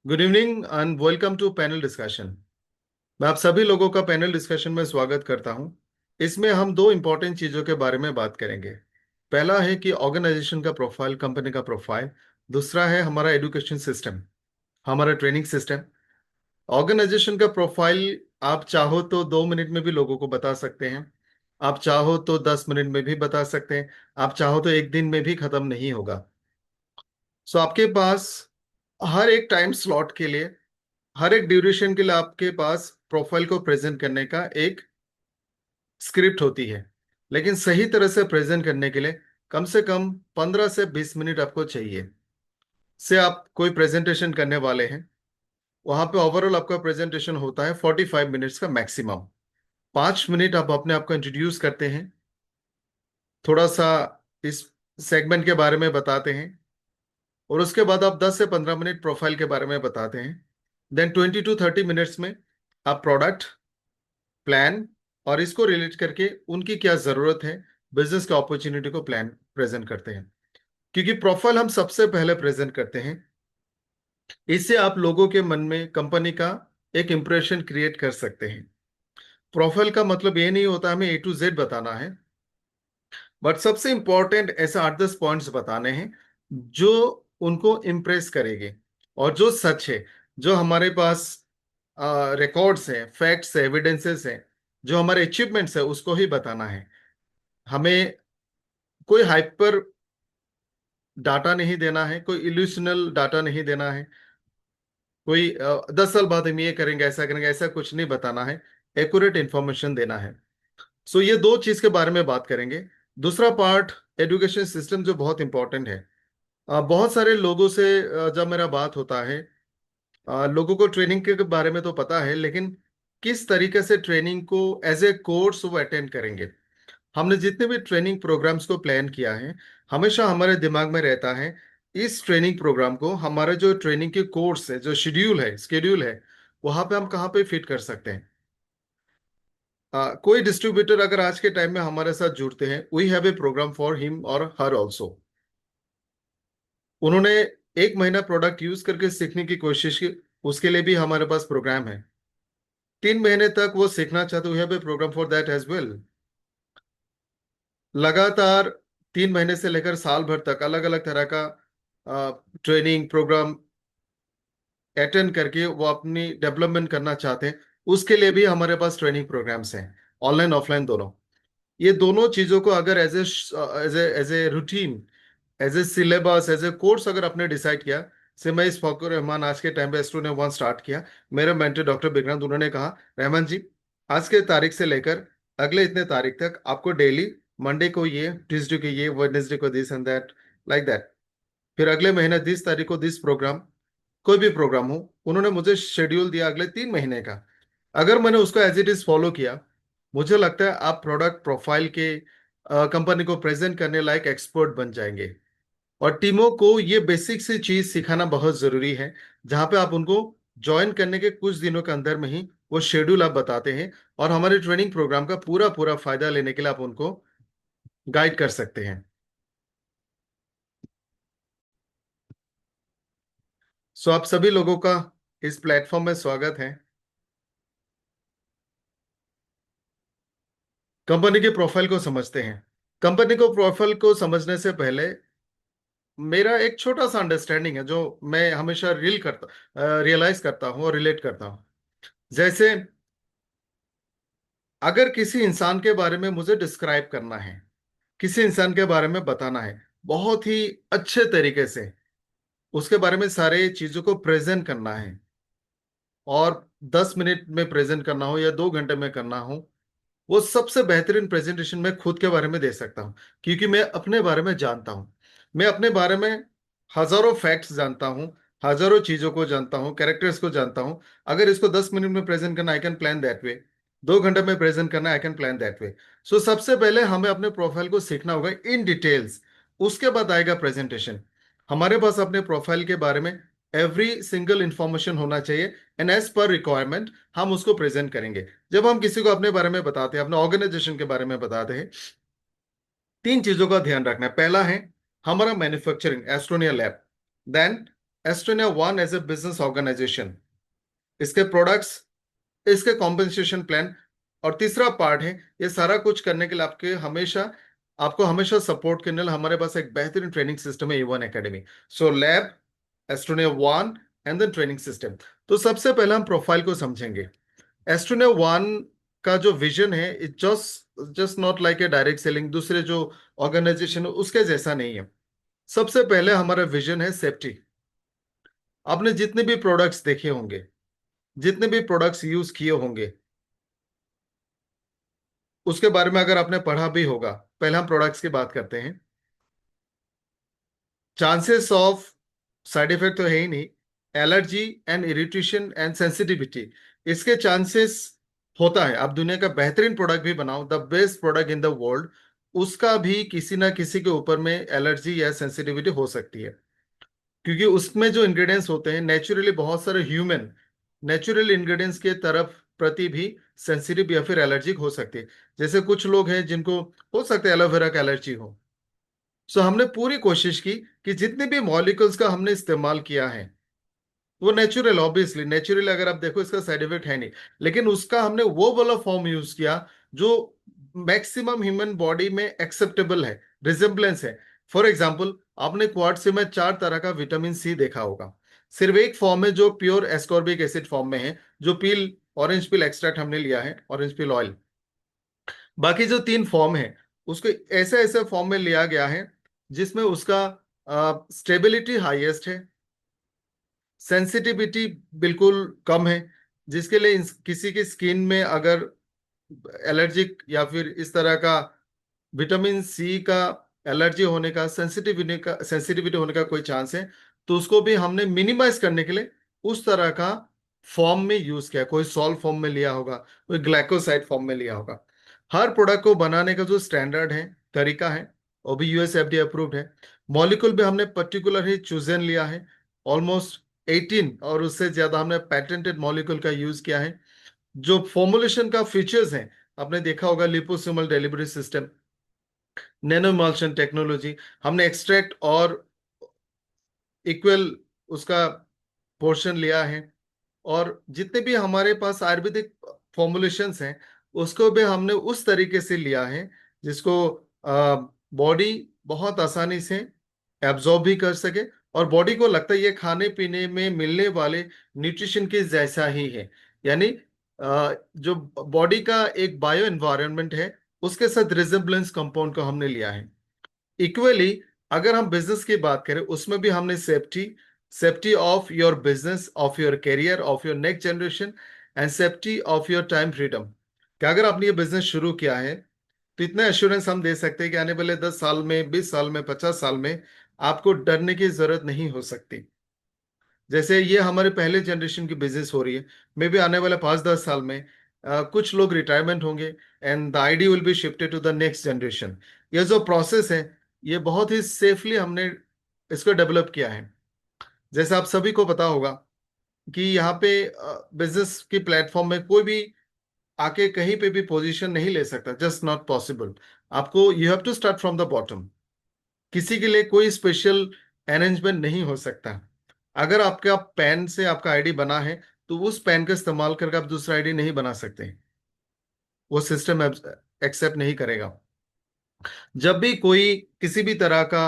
Good evening and welcome to panel discussion. मैं आप सभी लोगों का पैनल डिस्कशन में स्वागत करता हूं। इसमें हम दो इंपॉर्टेंट चीजों के बारे में बात करेंगे। पहला है कि ऑर्गेनाइजेशन का प्रोफाइल, कंपनी का प्रोफाइल। दूसरा है हमारा एजुकेशन सिस्टम, हमारा ट्रेनिंग सिस्टम। ऑर्गेनाइजेशन का प्रोफाइल आप चाहो तो 2 मिनट में भी लोगों को बता सकते हैं, आप चाहो तो 10 मिनट में भी बता सकते हैं, आप चाहो तो एक दिन में भी खत्म नहीं होगा। सो आपके पास हर एक टाइम स्लॉट के लिए, हर एक ड्यूरेशन के लिए आपके पास प्रोफाइल को प्रेजेंट करने का एक स्क्रिप्ट होती है। लेकिन सही तरह से प्रेजेंट करने के लिए कम से कम 15 से 20 मिनट आपको चाहिए। से आप कोई प्रेजेंटेशन करने वाले हैं, वहां पे ओवरऑल आपका प्रेजेंटेशन होता है 45 मिनट्स का मैक्सिमम। 5 मिनट आप अपने आप को इंट्रोड्यूस करते हैं, थोड़ा सा इस सेगमेंट के बारे में बताते हैं, और उसके बाद आप 10 से 15 मिनट प्रोफाइल के बारे में बताते हैं। देन 20 to 30 मिनट्स में आप प्रोडक्ट, प्लान और इसको रिलेट करके उनकी क्या जरूरत है, बिजनेस के अपॉर्चुनिटी को प्लान प्रेजेंट करते हैं। क्योंकि प्रोफाइल हम सबसे पहले प्रेजेंट करते हैं, इससे आप लोगों के मन में कंपनी का एक इंप्रेशन क्रिएट कर सकते हैं। प्रोफाइल का मतलब ये नहीं होता हमें A to Z बताना है, बट सबसे इंपॉर्टेंट ऐसे 8-10 पॉइंट्स बताने हैं जो उनको इम्प्रेस करेंगे, और जो सच है, जो हमारे पास रिकॉर्ड्स है, फैक्ट्स है, एविडेंसेस है, जो हमारे अचीवमेंट्स है, उसको ही बताना है। हमें कोई हाइपर डाटा नहीं देना है, कोई इल्यूशनल डाटा नहीं देना है, कोई 10 साल बाद हम ये करेंगे, ऐसा करेंगे, ऐसा कुछ नहीं बताना है। एक्यूरेट इंफॉर्मेशन देना है। सो ये दो चीज के बारे में बात करेंगे। दूसरा पार्ट एजुकेशन सिस्टम, जो बहुत इंपॉर्टेंट है। बहुत सारे लोगों से जब मेरा बात होता है, लोगों को ट्रेनिंग के बारे में तो पता है, लेकिन किस तरीके से ट्रेनिंग को एज ए कोर्स वो अटेंड करेंगे। हमने जितने भी ट्रेनिंग प्रोग्राम्स को प्लान किया है, हमेशा हमारे दिमाग में रहता है इस ट्रेनिंग प्रोग्राम को हमारे जो ट्रेनिंग के कोर्स है, जो शेड्यूल है, वहां पे हम कहाँ पे फिट कर सकते हैं। कोई डिस्ट्रीब्यूटर अगर आज के टाइम में हमारे साथ जुड़ते हैं, we have a program for him और हर ऑल्सो। उन्होंने 1 महीना प्रोडक्ट यूज करके सीखने की कोशिश की, उसके लिए भी हमारे पास प्रोग्राम है। 3 महीने तक वो सीखना चाहते, we have a program for that as well. लगातार 3 महीने से लेकर साल भर तक अलग अलग तरह का ट्रेनिंग प्रोग्राम अटेंड करके वो अपनी डेवलपमेंट करना चाहते हैं, उसके लिए भी हमारे पास ट्रेनिंग प्रोग्राम्स हैं, ऑनलाइन ऑफलाइन दोनों। ये दोनों चीजों को अगर as a routine, as a syllabus, as a course अगर आपने डिसाइड किया। से मैं इस फॉकर रहमान आज के टाइम पे S2 ने 1 स्टार्ट किया। मेरे मेंटर डॉक्टर विक्रांत, उन्होंने कहा, रहमान जी, आज के तारीख से लेकर अगले इतने तारीख तक आपको डेली, मंडे को ये, ट्यूसडे को ये, वेडनेसडे को this and that, like that. फिर अगले महीने 30 तारीख को दिस प्रोग्राम, कोई भी प्रोग्राम हो। उन्होंने मुझे शेड्यूल दिया अगले 3 महीने का। अगर मैंने उसको एज इट इज फॉलो किया, मुझे लगता है आप प्रोडक्ट प्रोफाइल के कंपनी को प्रेजेंट करने लायक एक्सपर्ट बन जाएंगे। और टीमों को ये बेसिक सी चीज सिखाना बहुत जरूरी है, जहां पे आप उनको ज्वाइन करने के कुछ दिनों के अंदर में ही वो शेड्यूल आप बताते हैं, और हमारे ट्रेनिंग प्रोग्राम का पूरा पूरा फायदा लेने के लिए आप उनको गाइड कर सकते हैं। सो आप सभी लोगों का इस प्लेटफॉर्म में स्वागत है। कंपनी के प्रोफाइल को समझते हैं। कंपनी को प्रोफाइल को समझने से पहले मेरा एक छोटा सा अंडरस्टैंडिंग है, जो मैं हमेशा रियलाइज करता हूँ और रिलेट करता हूँ। जैसे अगर किसी इंसान के बारे में मुझे डिस्क्राइब करना है, किसी इंसान के बारे में बताना है बहुत ही अच्छे तरीके से, उसके बारे में सारे चीजों को प्रेजेंट करना है, और 10 मिनट में प्रेजेंट करना हो या 2 घंटे में करना हो, वो सबसे बेहतरीन प्रेजेंटेशन मैं खुद के बारे में दे सकता हूँ। क्योंकि मैं अपने बारे में जानता हूँ, मैं अपने बारे में हजारों फैक्ट्स जानता हूँ, हजारों चीजों को जानता हूँ, कैरेक्टर्स को जानता हूँ। अगर इसको 10 मिनट में प्रेजेंट करना, I can plan that way. 2 घंटे में प्रेजेंट करना, I can plan that way. So सबसे पहले हमें अपने प्रोफाइल को सीखना होगा इन डिटेल्स, उसके बाद आएगा प्रेजेंटेशन। हमारे पास अपने प्रोफाइल के बारे में एवरी सिंगल इंफॉर्मेशन होना चाहिए, एंड एज पर रिक्वायरमेंट हम उसको प्रेजेंट करेंगे। जब हम किसी को अपने बारे में बताते हैं, अपने ऑर्गेनाइजेशन के बारे में बताते हैं, 3 चीजों का ध्यान रखना है। पहला है हमारा manufacturing, Astronia lab. Then Estonia one as a business organisation, इसके प्रोडक्ट्स, इसके कॉम्पेंसेशन प्लान, और तीसरा पार्ट है ये सारा कुछ करने के लिए आपको हमेशा सपोर्ट करने के लिए हमारे पास एक बेहतरीन ट्रेनिंग सिस्टम है, E1 academy. So lab, Astronia one and then training system. तो सबसे पहले हम प्रोफाइल को समझेंगे। एस्ट्रोनिया वन का जो विजन है, it just just not like a direct selling दूसरे जो ऑर्गेनाइजेशन है उसके जैसा नहीं है। सबसे पहले हमारा विजन है सेफ्टी। आपने जितने भी प्रोडक्ट्स देखे होंगे, जितने भी प्रोडक्ट्स यूज किए होंगे, उसके बारे में अगर आपने पढ़ा भी होगा, पहले हम प्रोडक्ट्स की बात करते हैं। चांसेस ऑफ साइड इफेक्ट तो है ही नहीं, allergy and irritation and sensitivity, इसके चांसेस होता है। आप दुनिया का बेहतरीन प्रोडक्ट भी बनाओ, the best product in the world, उसका भी किसी ना किसी के ऊपर में एलर्जी या सेंसिटिविटी हो सकती है। क्योंकि उसमें जो इंग्रेडिएंट्स होते हैं नेचुरली, बहुत सारे ह्यूमन नेचुरल इंग्रेडिएंट्स के तरफ प्रति भी सेंसिटिव या फिर एलर्जिक हो सकती है। जैसे कुछ लोग हैं जिनको हो सकता है एलोवेरा का एलर्जी हो। सो हमने पूरी कोशिश की कि जितने भी मॉलिक्यूल्स का हमने इस्तेमाल किया है वो नेचुरल, ऑब्वियसली नेचुरल, अगर आप देखो इसका साइड इफेक्ट है नहीं, लेकिन उसका हमने वो वाला फॉर्म यूज किया जो मैक्सिमम ह्यूमन बॉडी में एक्सेप्टेबल है, रिजेम्बलेंस है। फॉर एग्जाम्पल, आपने क्वार्ट्ज में 4 तरह का विटामिन सी देखा होगा, सिर्फ एक फॉर्म है जो प्योर एस्कॉर्बिक एसिड फॉर्म में है, जो पील, ऑरेंज पील एक्सट्रैक्ट हमने लिया है, ऑरेंज पील ऑयल। बाकी जो 3 फॉर्म है उसको ऐसे ऐसे फॉर्म में लिया गया है जिसमें उसका स्टेबिलिटी हाईएस्ट है, सेंसिटिविटी बिल्कुल कम है, जिसके लिए किसी की स्किन में अगर एलर्जिक या फिर इस तरह का विटामिन सी का एलर्जी होने का, सेंसिटिविटी होने का कोई चांस है, तो उसको भी हमने मिनिमाइज करने के लिए उस तरह का फॉर्म में यूज किया। कोई सॉल्व फॉर्म में लिया होगा, कोई ग्लाइकोसाइड फॉर्म में लिया होगा। हर प्रोडक्ट को बनाने का जो स्टैंडर्ड है, तरीका है, वो भी यूएस एफडीए अप्रूव्ड है। मॉलिक्यूल भी हमने पर्टिकुलर ही चूजन लिया है, ऑलमोस्ट 18 और उससे ज्यादा हमने पैटेंटेड मॉलिक्यूल का यूज किया है। जो फॉर्मुलेशन का फीचर्स हैं, आपने देखा होगा liposomal delivery system, nano emulsion technology, हमने एक्सट्रैक्ट और इक्वल उसका पोर्शन लिया है। और जितने भी हमारे पास आयुर्वेदिक फॉर्मुलेशंस हैं उसको भी हमने उस तरीके से लिया है जिसको बॉडी बहुत आसानी से एब्जॉर्ब भी कर सके, और बॉडी को लगता है ये खाने पीने में मिलने वाले न्यूट्रिशन के जैसा ही है। यानी जो बॉडी का एक बायो एनवायरनमेंट है उसके साथ रिजेम्बलेंस कंपाउंड को हमने लिया है। इक्वली अगर हम बिजनेस की बात करें उसमें भी हमने safety, safety of your business, of your career, of your next generation, and safety of your time freedom. कि अगर आपने ये बिजनेस शुरू किया है तो इतने एश्योरेंस हम दे सकते हैं कि आने वाले 10 साल में, 20 साल में, 50 साल में आपको डरने की जरूरत नहीं हो सकती। जैसे ये हमारे पहले जनरेशन की बिजनेस हो रही है, मे बी आने वाले 5-10 साल में कुछ लोग रिटायरमेंट होंगे and the ID will be shifted to the next generation. ये जो प्रोसेस है ये बहुत ही सेफली हमने इसको डेवलप किया है। जैसे आप सभी को पता होगा कि यहाँ पे बिजनेस की प्लेटफॉर्म में कोई भी आके कहीं पे भी पोजीशन नहीं ले सकता, जस्ट नॉट पॉसिबल। आपको you have to start from the bottom. किसी के लिए कोई स्पेशल अरेंजमेंट नहीं हो सकता। अगर आपका पैन से आपका आईडी बना है तो उस पैन का इस्तेमाल करके आप दूसरा आईडी नहीं बना सकते, वो सिस्टम एक्सेप्ट नहीं करेगा। जब भी कोई किसी भी तरह का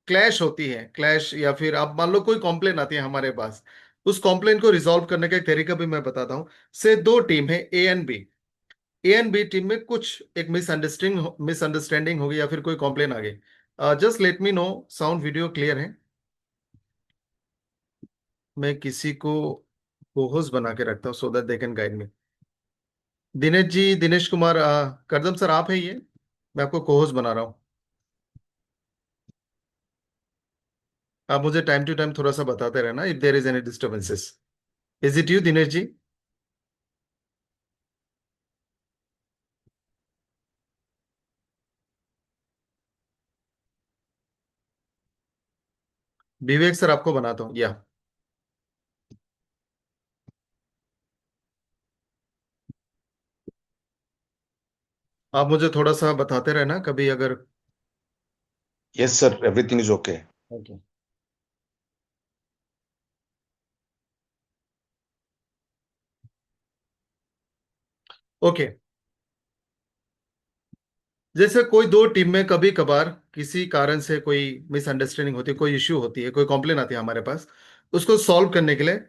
क्लैश होती है, क्लैश या फिर आप मान लो कोई कॉम्प्लेन आती है हमारे पास, उस कॉम्प्लेन को रिजॉल्व करने का एक तरीका भी मैं बताता हूँ। से दो टीम है, A and B. A and B team में कुछ एक मिसअंडरस्टैंडिंग मिसअंडरस्टैंडिंग हो गई या फिर कोई कॉम्प्लेन आ गई। Just let me know, sound video clear है? मैं किसी को होस्ट बना के रखता हूँ so that they can guide me. Dinesh ji, Dinesh Kumar Kardam sir, आप है ये? मैं आपको को-होस्ट बना रहा हूँ। आप मुझे टाइम टू टाइम थोड़ा सा बताते रहना if there is any disturbances. Is it you Dinesh ji? Vivek sir आपको बनाता हूँ या? आप मुझे थोड़ा सा बताते रहना कभी अगर। Yes, sir. Everything is okay. Okay. Okay. जैसे कोई दो टीम में कभी कभार किसी कारण से कोई मिसअंडरस्टैंडिंग होती है, कोई इश्यू होती है, कोई कंप्लेन आती है हमारे पास, उसको सॉल्व करने के लिए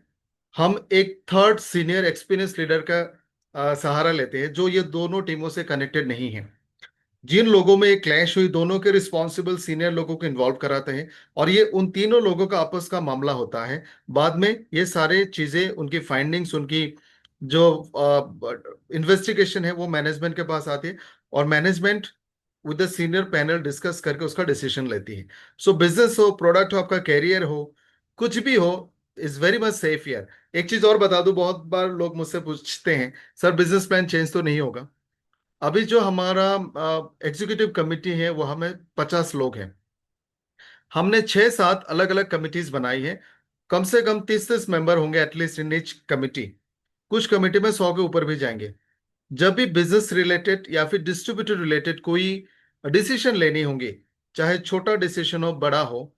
हम एक थर्ड सीनियर एक्सपीरियंस लीडर का सहारा लेते हैं, जो ये दोनों टीमों से कनेक्टेड नहीं है। जिन लोगों में क्लैश हुई, दोनों के रिस्पॉन्सिबल सीनियर लोगों को इन्वॉल्व कराते हैं, और ये उन तीनों लोगों का आपस का मामला होता है। बाद में ये सारे चीजें, उनकी फाइंडिंग्स, उनकी जो इन्वेस्टिगेशन है, वो मैनेजमेंट के पास आती है, और management with the senior panel discuss करके उसका डिसीजन लेती है। सो बिजनेस हो, प्रोडक्ट हो, आपका कैरियर हो, कुछ भी हो, is very much safe year. एक चीज और बता दूं, बहुत बार लोग मुझसे पूछते हैं, सर बिजनेस प्लान चेंज तो नहीं होगा? अभी जो हमारा एग्जीक्यूटिव कमिटी है, वो हमें 50 लोग हैं। हमने 6-7 अलग अलग कमिटीज बनाई है। कम से कम 30-30 मेंबर होंगे एटलीस्ट इन ईच कमिटी। कुछ कमिटी में 100 के ऊपर भी जाएंगे। जब भी बिजनेस रिलेटेड या फिर डिस्ट्रीब्यूटर रिलेटेड कोई डिसीजन लेनी होंगी, चाहे छोटा डिसीजन हो, बड़ा हो,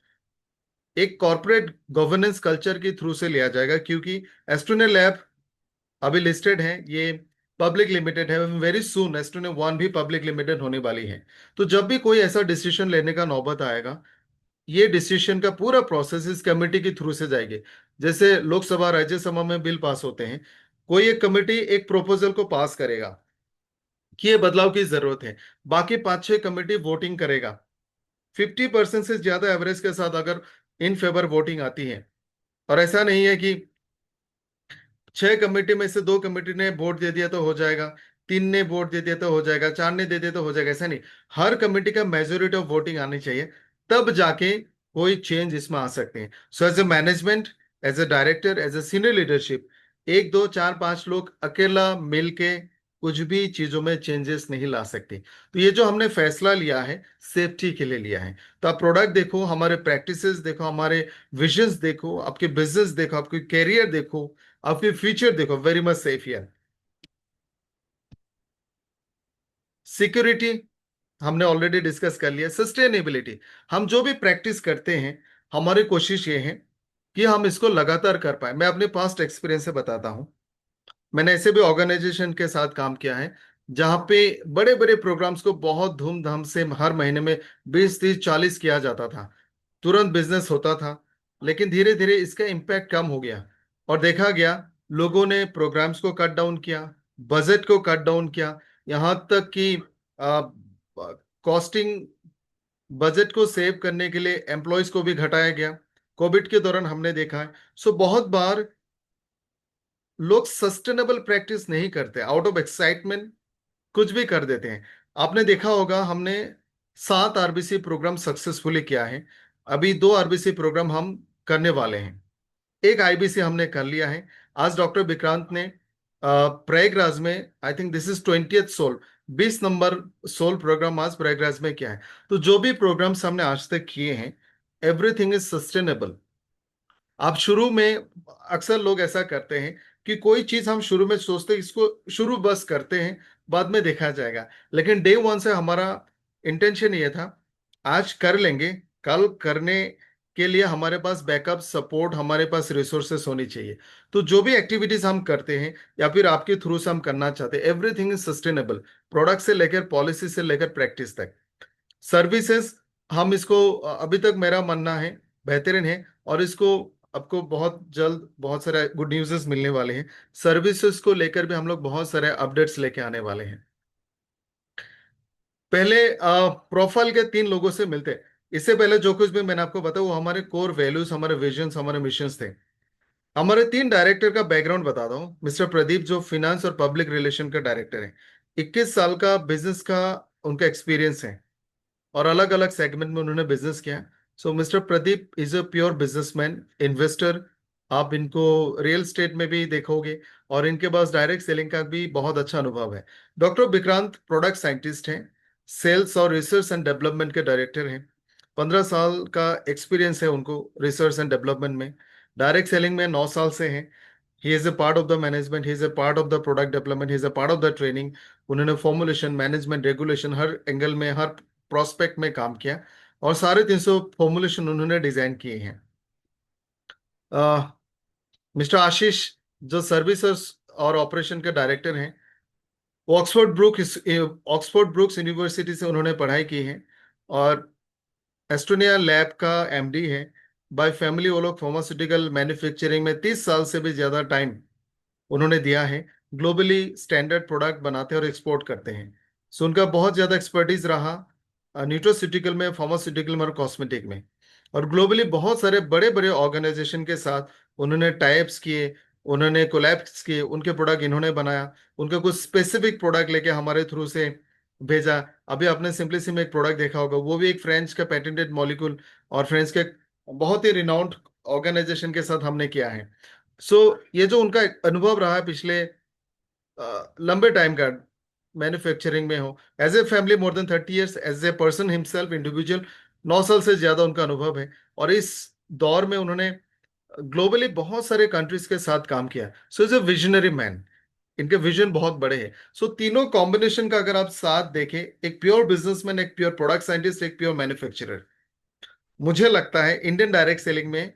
एक कॉर्पोरेट गवर्नेंस कल्चर के थ्रू से लिया जाएगा, क्योंकि एस्ट्रोने लैब अभी लिस्टेड है, ये पब्लिक लिमिटेड है। वेरी सून एस्ट्रोने वन भी पब्लिक लिमिटेड होने वाली है। तो जब भी कोई ऐसा डिसीजन लेने का नौबत आएगा, ये डिसीजन का पूरा प्रोसेस इस कमेटी के थ्रू से जाएगी। जैसे लोकसभा राज्यसभा में बिल पास होते हैं, कोई एक कमेटी एक प्रोपोजल को पास करेगा कि ये बदलाव की जरूरत है, बाकी 5-6 कमेटी वोटिंग करेगा। 50% से ज्यादा एवरेज के साथ अगर इन फेवर वोटिंग आती है, और ऐसा नहीं है कि 6 कमेटी में से 2 कमेटी ने वोट दे दिया तो हो जाएगा, 3 ने वोट दे दिया तो हो जाएगा, 4 ने दे दिया तो हो जाएगा, ऐसा नहीं। हर कमेटी का मेजोरिटी ऑफ वोटिंग आनी चाहिए, तब जाके कोई चेंज इसमें आ सकते हैं। So as a management, as a director, as a senior leadership, 1 2 4 5 लोग अकेला मिलके कुछ भी चीजों में चेंजेस नहीं ला सकते। तो ये जो हमने फैसला लिया है, सेफ्टी के लिए लिया है। तो आप प्रोडक्ट देखो, हमारे प्रैक्टिसेस देखो, हमारे विजन्स देखो, आपके बिजनेस देखो, आपके कैरियर देखो, आपके फ्यूचर देखो, very much safe here. Security हमने ऑलरेडी डिस्कस कर लिया। सस्टेनेबिलिटी, हम जो भी प्रैक्टिस करते हैं, हमारी कोशिश ये है कि हम इसको लगातार कर पाए। मैं अपने पास्ट एक्सपीरियंस से बताता हूँ। मैंने ऐसे भी ऑर्गेनाइजेशन के साथ काम किया है, जहाँ पे बड़े बड़े प्रोग्राम्स को बहुत धूमधाम से हर महीने में 20 30 40 किया जाता था। तुरंत बिजनेस होता था, लेकिन धीरे धीरे इसका इम्पैक्ट कम हो गया, और देखा गया लोगों ने प्रोग्राम्स को कट डाउन किया, बजट को कट डाउन किया, यहाँ तक कि कॉस्टिंग, बजट को सेव करने के लिए एम्प्लॉयज को भी घटाया गया। कोविड के दौरान हमने देखा है। सो बहुत बार लोग सस्टेनेबल प्रैक्टिस नहीं करते, आउट ऑफ एक्साइटमेंट कुछ भी कर देते हैं। आपने देखा होगा, हमने 7 आरबीसी प्रोग्राम सक्सेसफुली किया है। अभी 2 आरबीसी प्रोग्राम हम करने वाले हैं। एक आईबीसी हमने कर लिया है। आज डॉक्टर विक्रांत ने प्रयागराज में, I think this is 20th soul, 20 number soul program आज प्रयागराज में किया है। तो जो भी प्रोग्राम्स हमने आज तक किए हैं, एवरीथिंग इज सस्टेनेबल। आप शुरू में, अक्सर लोग ऐसा करते हैं कि कोई चीज हम शुरू में सोचते हैं, इसको शुरू बस करते हैं, बाद में देखा जाएगा। लेकिन डे वन से हमारा इंटेंशन ये था, आज कर लेंगे, कल करने के लिए हमारे पास बैकअप सपोर्ट, हमारे पास रिसोर्सेस होनी चाहिए। तो जो भी एक्टिविटीज हम करते हैं, या फिर आपके थ्रू से हम करना चाहते हैं, एवरीथिंग इज सस्टेनेबल। प्रोडक्ट से लेकर, पॉलिसी से लेकर, प्रैक्टिस तक। सर्विसेज, हम इसको अभी तक मेरा मानना है बेहतरीन है, और इसको आपको बहुत जल्द बहुत सारे गुड न्यूज़ मिलने वाले हैं। सर्विसेज को लेकर भी हम लोग बहुत सारे अपडेट्स लेके आने वाले हैं। पहले प्रोफाइल के 3 लोगों से मिलते हैं। इससे पहले जो कुछ भी मैंने आपको बताया, वो हमारे कोर वैल्यूज, हमारे विजन्स, हमारे मिशंस थे। हमारे 3 डायरेक्टर का बैकग्राउंड बताता हूँ। मिस्टर प्रदीप जो फिनेंस और पब्लिक रिलेशन का डायरेक्टर है, 21 साल का बिजनेस का उनका एक्सपीरियंस है, और अलग अलग सेगमेंट में उन्होंने बिजनेस किया। So mister Pradeep is a pure businessman, investor. आप इनको रियल स्टेट में भी देखोगे, और इनके पास डायरेक्ट सेलिंग का भी बहुत अच्छा अनुभव है। डॉक्टर विक्रांत प्रोडक्ट साइंटिस्ट हैं, सेल्स और रिसर्च एंड डेवलपमेंट के डायरेक्टर हैं। 15 साल का एक्सपीरियंस है उनको रिसर्च एंड डेवलपमेंट में। डायरेक्ट सेलिंग में 9 साल से हैं। He is a part of the management, he is a part of the product development, he is a part of the training. उन्होंने फॉर्मुलेशन, मैनेजमेंट, रेगुलेशन, हर angle में, हर prospect में काम किया। और 350 फॉर्मुलेशन उन्होंने डिजाइन किए हैं। मिस्टर आशीष, जो सर्विसेज और ऑपरेशन के डायरेक्टर हैं, वो ऑक्सफोर्ड ब्रुक्स यूनिवर्सिटी से उन्होंने पढ़ाई की है और एस्टोनिया लैब का एमडी है। बाय फैमिली वो लोग फार्मास्यूटिकल मैन्युफैक्चरिंग में 30 साल से भी ज्यादा टाइम उन्होंने दिया है। ग्लोबली स्टैंडर्ड प्रोडक्ट बनाते हैं और एक्सपोर्ट करते हैं। सो उनका बहुत ज्यादा एक्सपर्टीज रहा न्यूट्रोसिटिकल में, फार्मास्यूटिकल में और कॉस्मेटिक में। और ग्लोबली बहुत सारे बड़े बड़े ऑर्गेनाइजेशन के साथ उन्होंने टाइप्स किए, उन्होंने कोलैब्स किए, उनके प्रोडक्ट इन्होंने बनाया, उनका कुछ स्पेसिफिक प्रोडक्ट लेके हमारे थ्रू से भेजा। अभी आपने सिंपलिसी में एक प्रोडक्ट देखा होगा, वो भी एक फ्रेंच का पेटेंटेड मॉलिक्यूल और फ्रेंच के बहुत ही रिनाउंड ऑर्गेनाइजेशन के साथ हमने किया है। सो ये जो उनका अनुभव रहा है पिछले लंबे टाइम का मैन्युफैक्चरिंग में हो, as a family more than 30 years, as a person himself individual 9 साल से ज्यादा उनका अनुभव है। और इस दौर में उन्होंने ग्लोबली बहुत सारे कंट्रीज के साथ काम किया। So is a visionary man, इनके विजन बहुत बड़े हैं। सो तीनों कॉम्बिनेशन का अगर आप साथ देखें, एक प्योर बिजनेसमैन, एक प्योर प्रोडक्ट साइंटिस्ट, एक प्योर मैन्युफैक्चरर, मुझे लगता है इंडियन डायरेक्ट सेलिंग में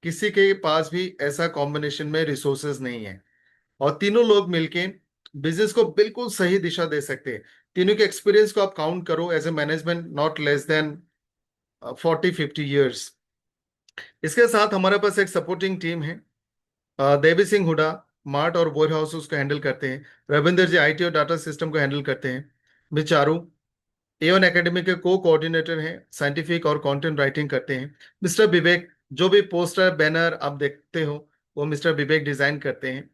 किसी के पास भी ऐसा कॉम्बिनेशन में रिसोर्सेज नहीं है। और तीनों लोग मिलके बिजनेस को बिल्कुल सही दिशा दे सकते हैं। तीनों के एक्सपीरियंस को आप काउंट करो as a management, not less than 40-50 years. इसके साथ हमारे पास एक सपोर्टिंग टीम है। देवी सिंह हुडा मार्ट और वेयर हाउस उसको हैंडल करते हैं। रविंदर जी आईटी और डाटा सिस्टम को हैंडल करते हैं। मिस चारू एवन एकेडमी के को कोऑर्डिनेटर हैं, साइंटिफिक और कंटेंट राइटिंग करते हैं। मिस्टर विवेक, जो भी पोस्टर बैनर आप देखते हो वो मिस्टर विवेक डिजाइन करते हैं।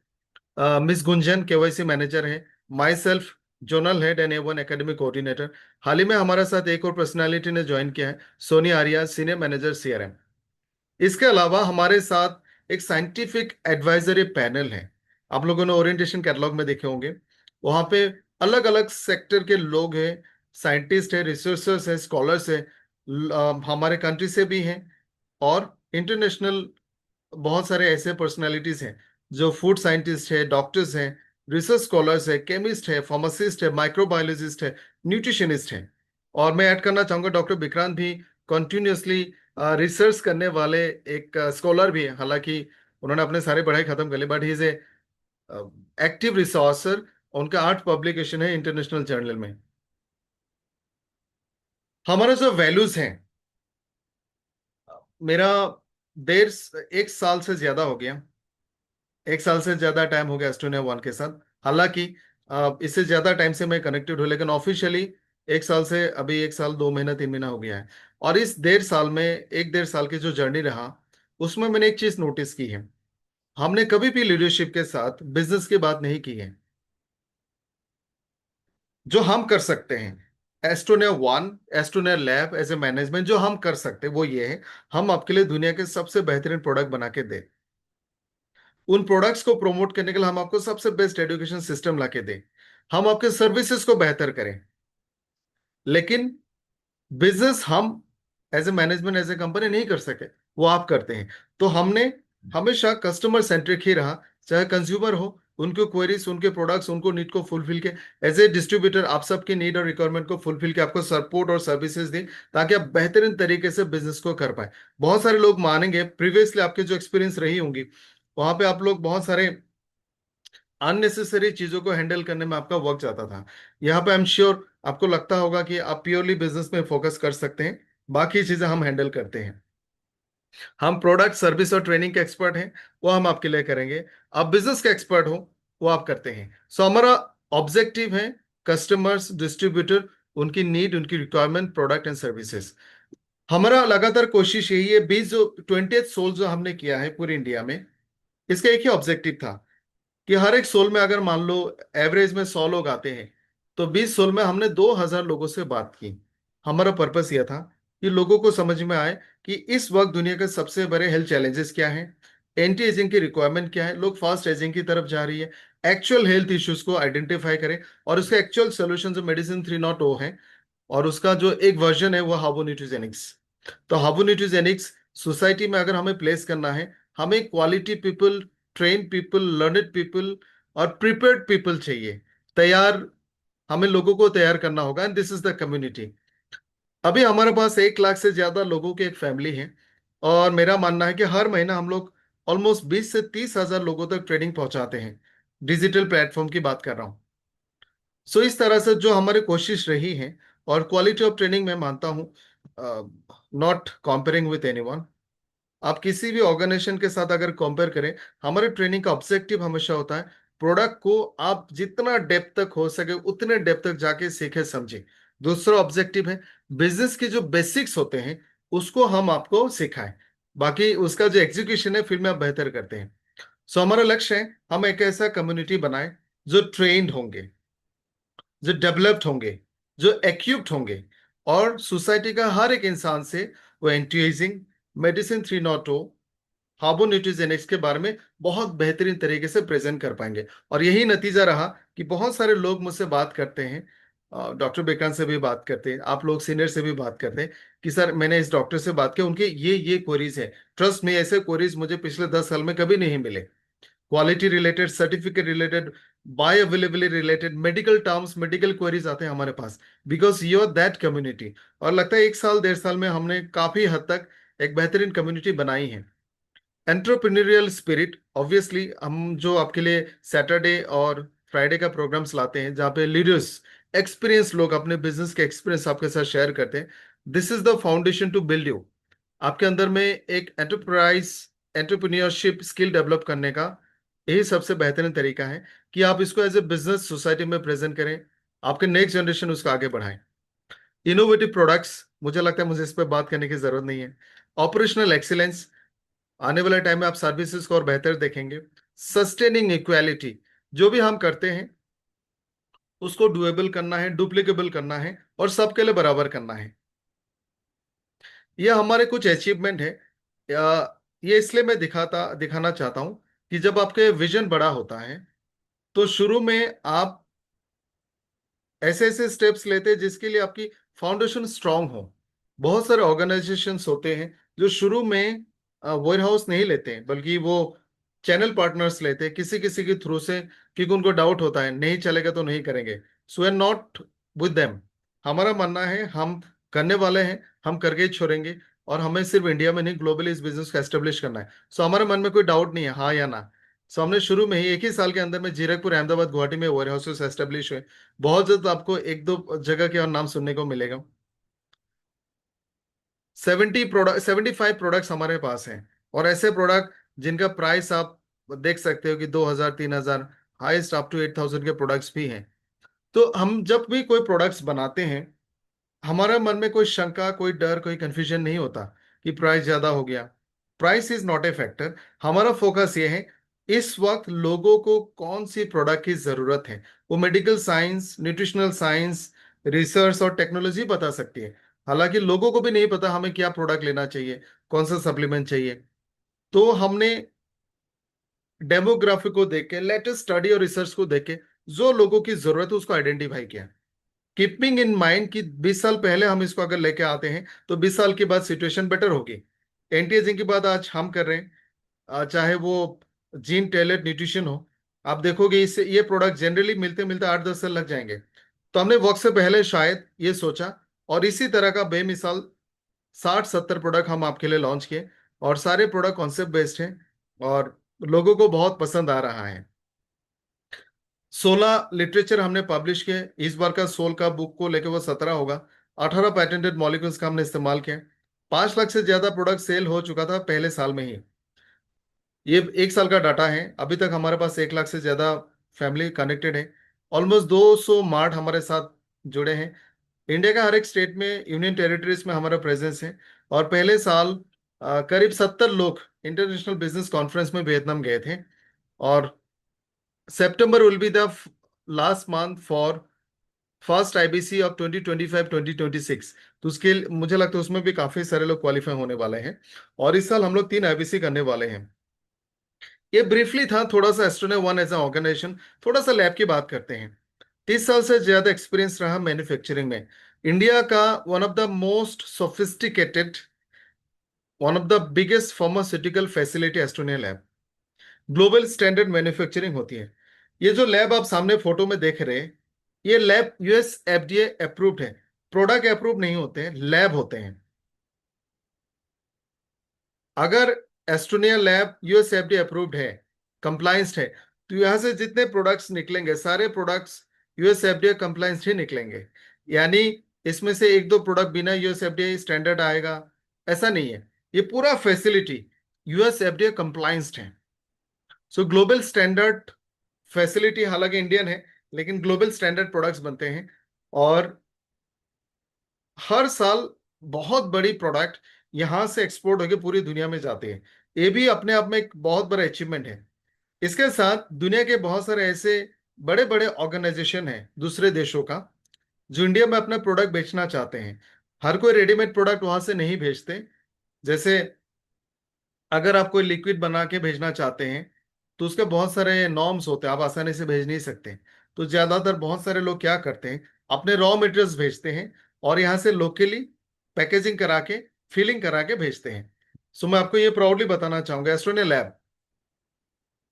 मिस गुंजन केवाईसी मैनेजर है। Myself zonal head and A one academic coordinator. हाल ही में हमारे साथ एक और पर्सनालिटी ने ज्वाइन किया है, Soni Arya, senior manager CRM. इसके अलावा हमारे साथ एक साइंटिफिक एडवाइजरी पैनल है। आप लोगों ने ओरिएंटेशन कैटलॉग में देखे होंगे, वहां पे अलग अलग सेक्टर के लोग हैं, साइंटिस्ट है, रिसर्चर्स है, स्कॉलर्स है, हमारे कंट्री से भी हैं और इंटरनेशनल बहुत सारे ऐसे पर्सनालिटीज हैं जो फूड साइंटिस्ट है, डॉक्टर्स हैं, रिसर्च स्कॉलर्स है, केमिस्ट है, फार्मासिस्ट है, माइक्रोबायोलॉजिस्ट है, न्यूट्रिशनिस्ट है। और मैं ऐड करना चाहूंगा डॉक्टर विक्रांत भी कंटिन्यूअसली रिसर्च करने वाले एक स्कॉलर भी है। हालांकि उन्होंने अपने सारे पढ़ाई खत्म कर ली, but he is a active resourcer. उनका 8 पब्लिकेशन है इंटरनेशनल जर्नल में। हमारे जो वैल्यूज हैं, मेरा देर 1 साल से ज्यादा हो गया, 1 साल से ज्यादा टाइम हो गया एस्टोनिया वन के साथ। हालांकि इससे ज्यादा टाइम से मैं कनेक्टेड हूँ, लेकिन ऑफिशियली 1 साल से अभी 1 साल 2 महीना 3 महीना हो गया है। और इस 1.5 साल में, 1 1.5 साल की जो जर्नी रहा, उसमें मैंने एक चीज नोटिस की है। हमने कभी भी लीडरशिप के साथ बिजनेस की बात नहीं की है। जो हम कर सकते हैं Estonia one, Estonia lab as a management, जो हम कर सकते हैं वो ये है, हम आपके लिए दुनिया के सबसे बेहतरीन प्रोडक्ट बना के दें। उन प्रोडक्ट्स को प्रमोट करने के लिए हम आपको सबसे बेस्ट एजुकेशन सिस्टम ला के दें। हम आपके सर्विसेज को बेहतर करें। लेकिन बिजनेस हम as a management, as a company नहीं कर सके, वो आप करते हैं। तो हमने हमेशा कस्टमर सेंट्रिक ही रहा। चाहे कंज्यूमर हो, उनके क्वेरीज, उनके प्रोडक्ट्स, उनको नीड को फुलफिल के, एज ए डिस्ट्रीब्यूटर आप सबकी नीड और रिक्वायरमेंट को फुलफिल के आपको सपोर्ट और सर्विसेज दें, ताकि आप बेहतरीन तरीके से बिजनेस को कर पाए। बहुत सारे लोग मानेंगे, प्रीवियसली आपके जो एक्सपीरियंस रही होंगी, वहां पे आप लोग बहुत सारे अननेसेसरी चीजों को हैंडल करने में आपका वक्त जाता था। यहाँ पे आई एम श्योर आपको लगता होगा कि आप प्योरली बिजनेस में फोकस कर सकते हैं, बाकी चीजें हम हैंडल करते हैं। हम प्रोडक्ट, सर्विस और ट्रेनिंग के एक्सपर्ट हैं, वो हम आपके लिए करेंगे। आप बिजनेस के एक्सपर्ट हो, वो आप करते हैं। सो हमारा ऑब्जेक्टिव है कस्टमर्स, डिस्ट्रीब्यूटर, उनकी नीड, उनकी रिक्वायरमेंट, प्रोडक्ट एंड सर्विसेज। हमारा लगातार कोशिश यही है। 20 सोल जो हमने किया है पूरी इंडिया में, इसका एक ही ऑब्जेक्टिव था कि हर एक सोल में अगर मान लो एवरेज में 100 लोग आते हैं, तो 20 सोल में हमने 2,000 लोगों से बात की। हमारा पर्पस यह था कि लोगों को समझ में आए कि इस वक्त दुनिया के सबसे बड़े हेल्थ चैलेंजेस क्या हैं, एंटी एजिंग की रिक्वायरमेंट क्या है, लोग फास्ट एजिंग की तरफ जा रही है। एक्चुअल हेल्थ इश्यूज को आइडेंटिफाई करें और उसका एक्चुअल सोल्यूशन जो मेडिसिन 3.0 है, और उसका जो एक वर्जन है वो हार्बो न्यूट्रिजेनिक्स। तो हार्बो न्यूट्रिजेनिक्स सोसाइटी में अगर हमें प्लेस करना है, हमें quality people, train people, learned people और प्रिपेयर्ड पीपल चाहिए। तैयार, हमें लोगों को तैयार करना होगा, and this is the community. अभी हमारे पास 1 लाख से ज्यादा लोगों की एक फैमिली है, और मेरा मानना है कि हर महीना हम लोग ऑलमोस्ट 20 से 30 हजार लोगों तक ट्रेनिंग पहुंचाते हैं। डिजिटल प्लेटफॉर्म की बात कर रहा हूँ। सो इस तरह से जो हमारी कोशिश रही है, और क्वालिटी ऑफ ट्रेनिंग मैं मानता हूँ, नॉट कॉम्पेयरिंग विथ एनीवन। आप किसी भी ऑर्गेनाइजेशन के साथ अगर कंपेयर करें, हमारे ट्रेनिंग का ऑब्जेक्टिव हमेशा होता है प्रोडक्ट को आप जितना डेप्थ तक हो सके उतने डेप्थ तक जाके सीखे समझे। दूसरा ऑब्जेक्टिव है बिजनेस के जो बेसिक्स होते हैं उसको हम आपको सिखाएं, बाकी उसका जो एग्जीक्यूशन है फिर में आप बेहतर करते हैं। सो हमारा लक्ष्य है हम एक ऐसा कम्युनिटी बनाएं जो ट्रेन्ड होंगे, जो डेवलप्ड होंगे, जो एक्यूप्ड होंगे, और सोसाइटी का हर एक इंसान से वो एंटीएजिंग, मेडिसिन 302, हार्बोन्यूट्रिजेनिक्स के बारे में बहुत बेहतरीन तरीके से प्रेजेंट कर पाएंगे। और यही नतीजा रहा कि बहुत सारे लोग मुझसे बात करते हैं, डॉक्टर बेकान से भी बात करते हैं, आप लोग सीनियर से भी बात करते हैं कि सर मैंने इस डॉक्टर से बात की, उनके ये क्वेरीज है। ट्रस्ट में ऐसे क्वेरीज मुझे पिछले 10 साल में कभी नहीं मिले। Quality related, certificate related, by availability related, medical terms, medical queries आते हैं हमारे पास, because you are that community. और लगता है 1 साल 1.5 साल में हमने काफी हद तक एक बेहतरीन कम्युनिटी बनाई है। एंटरप्रेन्योरियल स्पिरिट, ऑब्वियसली हम जो आपके लिए सैटरडे और फ्राइडे का प्रोग्राम्स लाते हैं जहाँ पे लीडर्स, एक्सपीरियंस लोग अपने बिजनेस के एक्सपीरियंस आपके साथ शेयर करते हैं, this is the foundation to build you. आपके अंदर में एक एंटरप्राइज, एंटरप्रेन्योरशिप स्किल डेवलप करने का यही सबसे बेहतरीन तरीका है कि आप इसको एज ए बिजनेस सोसाइटी में प्रेजेंट करें, आपके नेक्स्ट जनरेशन उसको आगे बढ़ाएं। इनोवेटिव प्रोडक्ट्स, मुझे लगता है मुझे इस पर बात करने की जरूरत नहीं है। ऑपरेशनल एक्सीलेंस, आने वाले टाइम में आप सर्विसेज को और बेहतर देखेंगे। सस्टेनिंग इक्वालिटी, जो भी हम करते हैं उसको डुएबल करना है, डुप्लीकेबल करना है, और सबके लिए बराबर करना है। ये हमारे कुछ अचीवमेंट है। ये इसलिए मैं दिखाना चाहता हूं कि जब आपके विजन बड़ा होता है तो शुरू में आप ऐसे ऐसे स्टेप्स लेते हैं जिसके लिए आपकी फाउंडेशन स्ट्रांग हो। बहुत सारे ऑर्गेनाइजेशंस होते हैं जो शुरू में वेयर हाउस नहीं लेते हैं, बल्कि वो चैनल पार्टनर्स लेते हैं किसी किसी के थ्रू से, क्योंकि उनको डाउट होता है नहीं चलेगा तो नहीं करेंगे। So we are not with them. हमारा मानना है हम करने वाले हैं, हम करके ही छोड़ेंगे, और हमें सिर्फ इंडिया में नहीं ग्लोबली इस बिजनेस को एस्टेब्लिश करना है। सो हमारे मन में कोई डाउट नहीं है, हाँ या ना। सो हमने शुरू में ही 1 ही साल के अंदर में जीरकपुर, अहमदाबाद, गुवाहाटी में वेयर हाउसेस एस्टेब्लिश हुए। बहुत जल्द आपको एक दो जगह के और नाम सुनने को मिलेगा। 75 प्रोडक्ट्स हमारे पास हैं, और ऐसे प्रोडक्ट जिनका प्राइस आप देख सकते हो कि 2,000 3,000, हाईएस्ट अप टू 8,000 के प्रोडक्ट्स भी हैं। तो हम जब भी कोई प्रोडक्ट्स बनाते हैं हमारे मन में कोई शंका, कोई डर, कोई कंफ्यूजन नहीं होता कि प्राइस ज्यादा हो गया। Price is not a factor. हमारा फोकस ये है इस वक्त लोगों को कौन सी प्रोडक्ट की जरूरत है। वो medical science, nutritional science, research और टेक्नोलॉजी बता सकती है। हालांकि लोगों को भी नहीं पता हमें क्या प्रोडक्ट लेना चाहिए, कौन सा सप्लीमेंट चाहिए। तो हमने डेमोग्राफी को देख के, लेटेस्ट स्टडी और रिसर्च को देख के जो लोगों की जरूरत है उसको आइडेंटिफाई किया। कीपिंग इन माइंड कि 20 साल पहले हम इसको अगर लेके आते हैं तो 20 साल के बाद सिचुएशन बेटर होगी। एंटी एजिंग की बात आज हम कर रहे हैं, चाहे वो जीन टेलर न्यूट्रिशन हो। आप देखोगे इससे ये प्रोडक्ट जनरली मिलते मिलते 8 10 साल लग जाएंगे। तो हमने वक्त से पहले शायद ये सोचा, और इसी तरह का बेमिसाल 60 70 प्रोडक्ट हम आपके लिए लॉन्च किए, और सारे प्रोडक्ट कॉन्सेप्ट बेस्ड हैं, और लोगों को बहुत पसंद आ रहा है। 16 लिटरेचर हमने पब्लिश किए, इस बार का 16 का बुक को लेकर वो 17 होगा। 18 पैटेंटेड मॉलिक्यूल्स का हमने इस्तेमाल किया। 5 लाख से ज्यादा प्रोडक्ट सेल हो चुका था पहले साल में ही। ये 1 साल का डाटा है। अभी तक हमारे पास 1 लाख से ज्यादा फैमिली कनेक्टेड है। ऑलमोस्ट 200 मार्ट हमारे साथ जुड़े हैं। इंडिया का हर एक स्टेट में, यूनियन टेरिटरीज में हमारा प्रेजेंस है। और पहले साल करीब 70 लोग इंटरनेशनल बिजनेस कॉन्फ्रेंस में वियतनाम गए थे। और September will be the last month for first IBC of 2025 2026। तो उसके मुझे लगता है उसमें भी काफी सारे लोग क्वालिफाई होने वाले हैं। और इस साल हम लोग 3 आईबीसी करने वाले हैं। ये ब्रीफली था थोड़ा सा एस्ट्रोने वन एज ए ऑर्गेनाइजेशन। थोड़ा सा लैब की बात करते हैं। 30 साल से ज्यादा एक्सपीरियंस रहा मैन्युफैक्चरिंग में। इंडिया का one of the most sophisticated, one of the biggest pharmaceutical facility Astronia lab. Global standard manufacturing होती है। ये जो लैब आप सामने फोटो में देख रहे हैं, ये लैब यूएस एफडीए अप्रूव्ड है। प्रोडक्ट अप्रूव नहीं होते हैं, लैब होते हैं। अगर एस्टोनिया लैब यूएसएफडी अप्रूव्ड है, कंप्लायंस्ड है, तो यहां से जितने प्रोडक्ट्स निकलेंगे सारे प्रोडक्ट्स यूएसएफडी कंप्लायंस्ड ही निकलेंगे। यानी इसमें से एक दो प्रोडक्ट बिना यूएसएफडी स्टैंडर्ड आएगा, ऐसा नहीं है। ये पूरा फैसिलिटी यूएसएफडी कंप्लायंस्ड है। सो ग्लोबल स्टैंडर्ड फैसिलिटी, हालांकि इंडियन है लेकिन ग्लोबल स्टैंडर्ड प्रोडक्ट्स बनते हैं। और हर साल बहुत बड़ी प्रोडक्ट यहां से एक्सपोर्ट होकर पूरी दुनिया में जाते हैं। ये भी अपने आप में एक बहुत बड़ा अचीवमेंट है। इसके साथ दुनिया के बहुत सारे ऐसे बड़े बड़े ऑर्गेनाइजेशन हैं दूसरे देशों का, जो इंडिया में अपना प्रोडक्ट बेचना चाहते हैं। हर कोई रेडीमेड प्रोडक्ट वहां से नहीं भेजते। जैसे अगर आप कोई लिक्विड बना के भेजना चाहते हैं तो उसके बहुत सारे नॉर्म्स होते हैं, आप आसानी से भेज नहीं सकते। तो ज्यादातर बहुत सारे लोग क्या करते हैं, अपने रॉ मटेरियल्स भेजते हैं और यहाँ से लोकली पैकेजिंग करा के, फिलिंग करा के भेजते हैं। सो मैं आपको ये प्राउडली बताना चाहूंगा, एस्ट्रोनिया लैब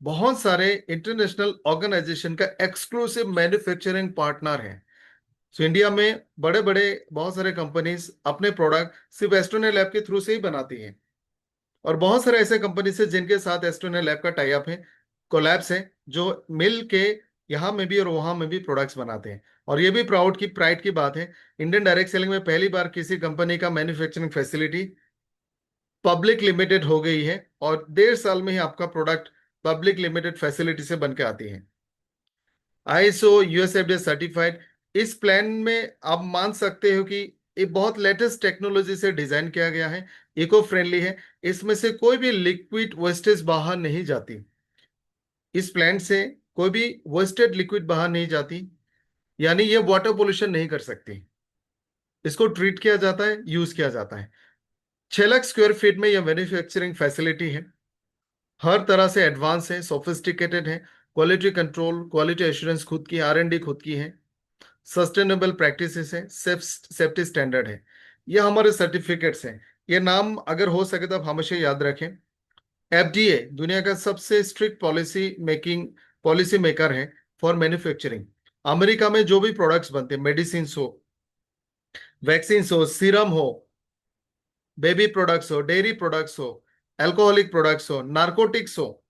बहुत सारे इंटरनेशनल ऑर्गेनाइजेशन का एक्सक्लूसिव मैन्युफैक्चरिंग पार्टनर है। सो इंडिया में बड़े बड़े बहुत सारे कंपनीज अपने प्रोडक्ट सिर्फ एस्ट्रोनिया लैब के थ्रू से ही बनाती हैं। और बहुत सारे ऐसे कंपनी से जिनके साथ एस्ट्रोनिया लैब का टाई अप है, कोलैब्स है, जो मिल के यहाँ में भी और वहां में भी प्रोडक्ट्स बनाते हैं। और ये भी प्राइड की बात है, इंडियन डायरेक्ट सेलिंग में पहली बार किसी कंपनी का मैन्युफैक्चरिंग फैसिलिटी पब्लिक लिमिटेड हो गई है और 1.5 साल में ही आपका प्रोडक्ट पब्लिक लिमिटेड फैसिलिटी से बन के आती है। ISO USFDA certified. इस प्लान में आप मान सकते हो कि ये बहुत लेटेस्ट टेक्नोलॉजी से डिजाइन किया गया है, इको फ्रेंडली है। इसमें से कोई भी लिक्विड वेस्टेज बाहर नहीं जाती। इस प्लांट से कोई भी वेस्टेड लिक्विड बाहर नहीं जाती, यानी ये वाटर पोल्यूशन नहीं कर सकती। इसको ट्रीट किया जाता है, यूज किया जाता है। 6 लाख स्क्वायर फीट में यह मैन्युफैक्चरिंग फैसिलिटी है। हर तरह से एडवांस है, सोफिस्टिकेटेड है। क्वालिटी कंट्रोल, क्वालिटी एश्योरेंस खुद की, R&D खुद की है। सस्टेनेबल प्रैक्टिसेस है, सेफ्टी स्टैंडर्ड है। ये हमारे सर्टिफिकेट्स हैं। ये नाम अगर हो सके तो आप हमेशा याद रखें। FDA दुनिया का सबसे स्ट्रिक्ट पॉलिसी मेकर है फॉर मैन्युफैक्चरिंग। अमेरिका में जो भी प्रोडक्ट्स बनते हैं, मेडिसिन हो, वैक्सीन हो, सीरम हो, बेबी प्रोडक्ट्स हो, डेयरी प्रोडक्ट्स हो, अल्कोहलिक प्रोडक्ट्स हो, नार्कोटिक्स हो,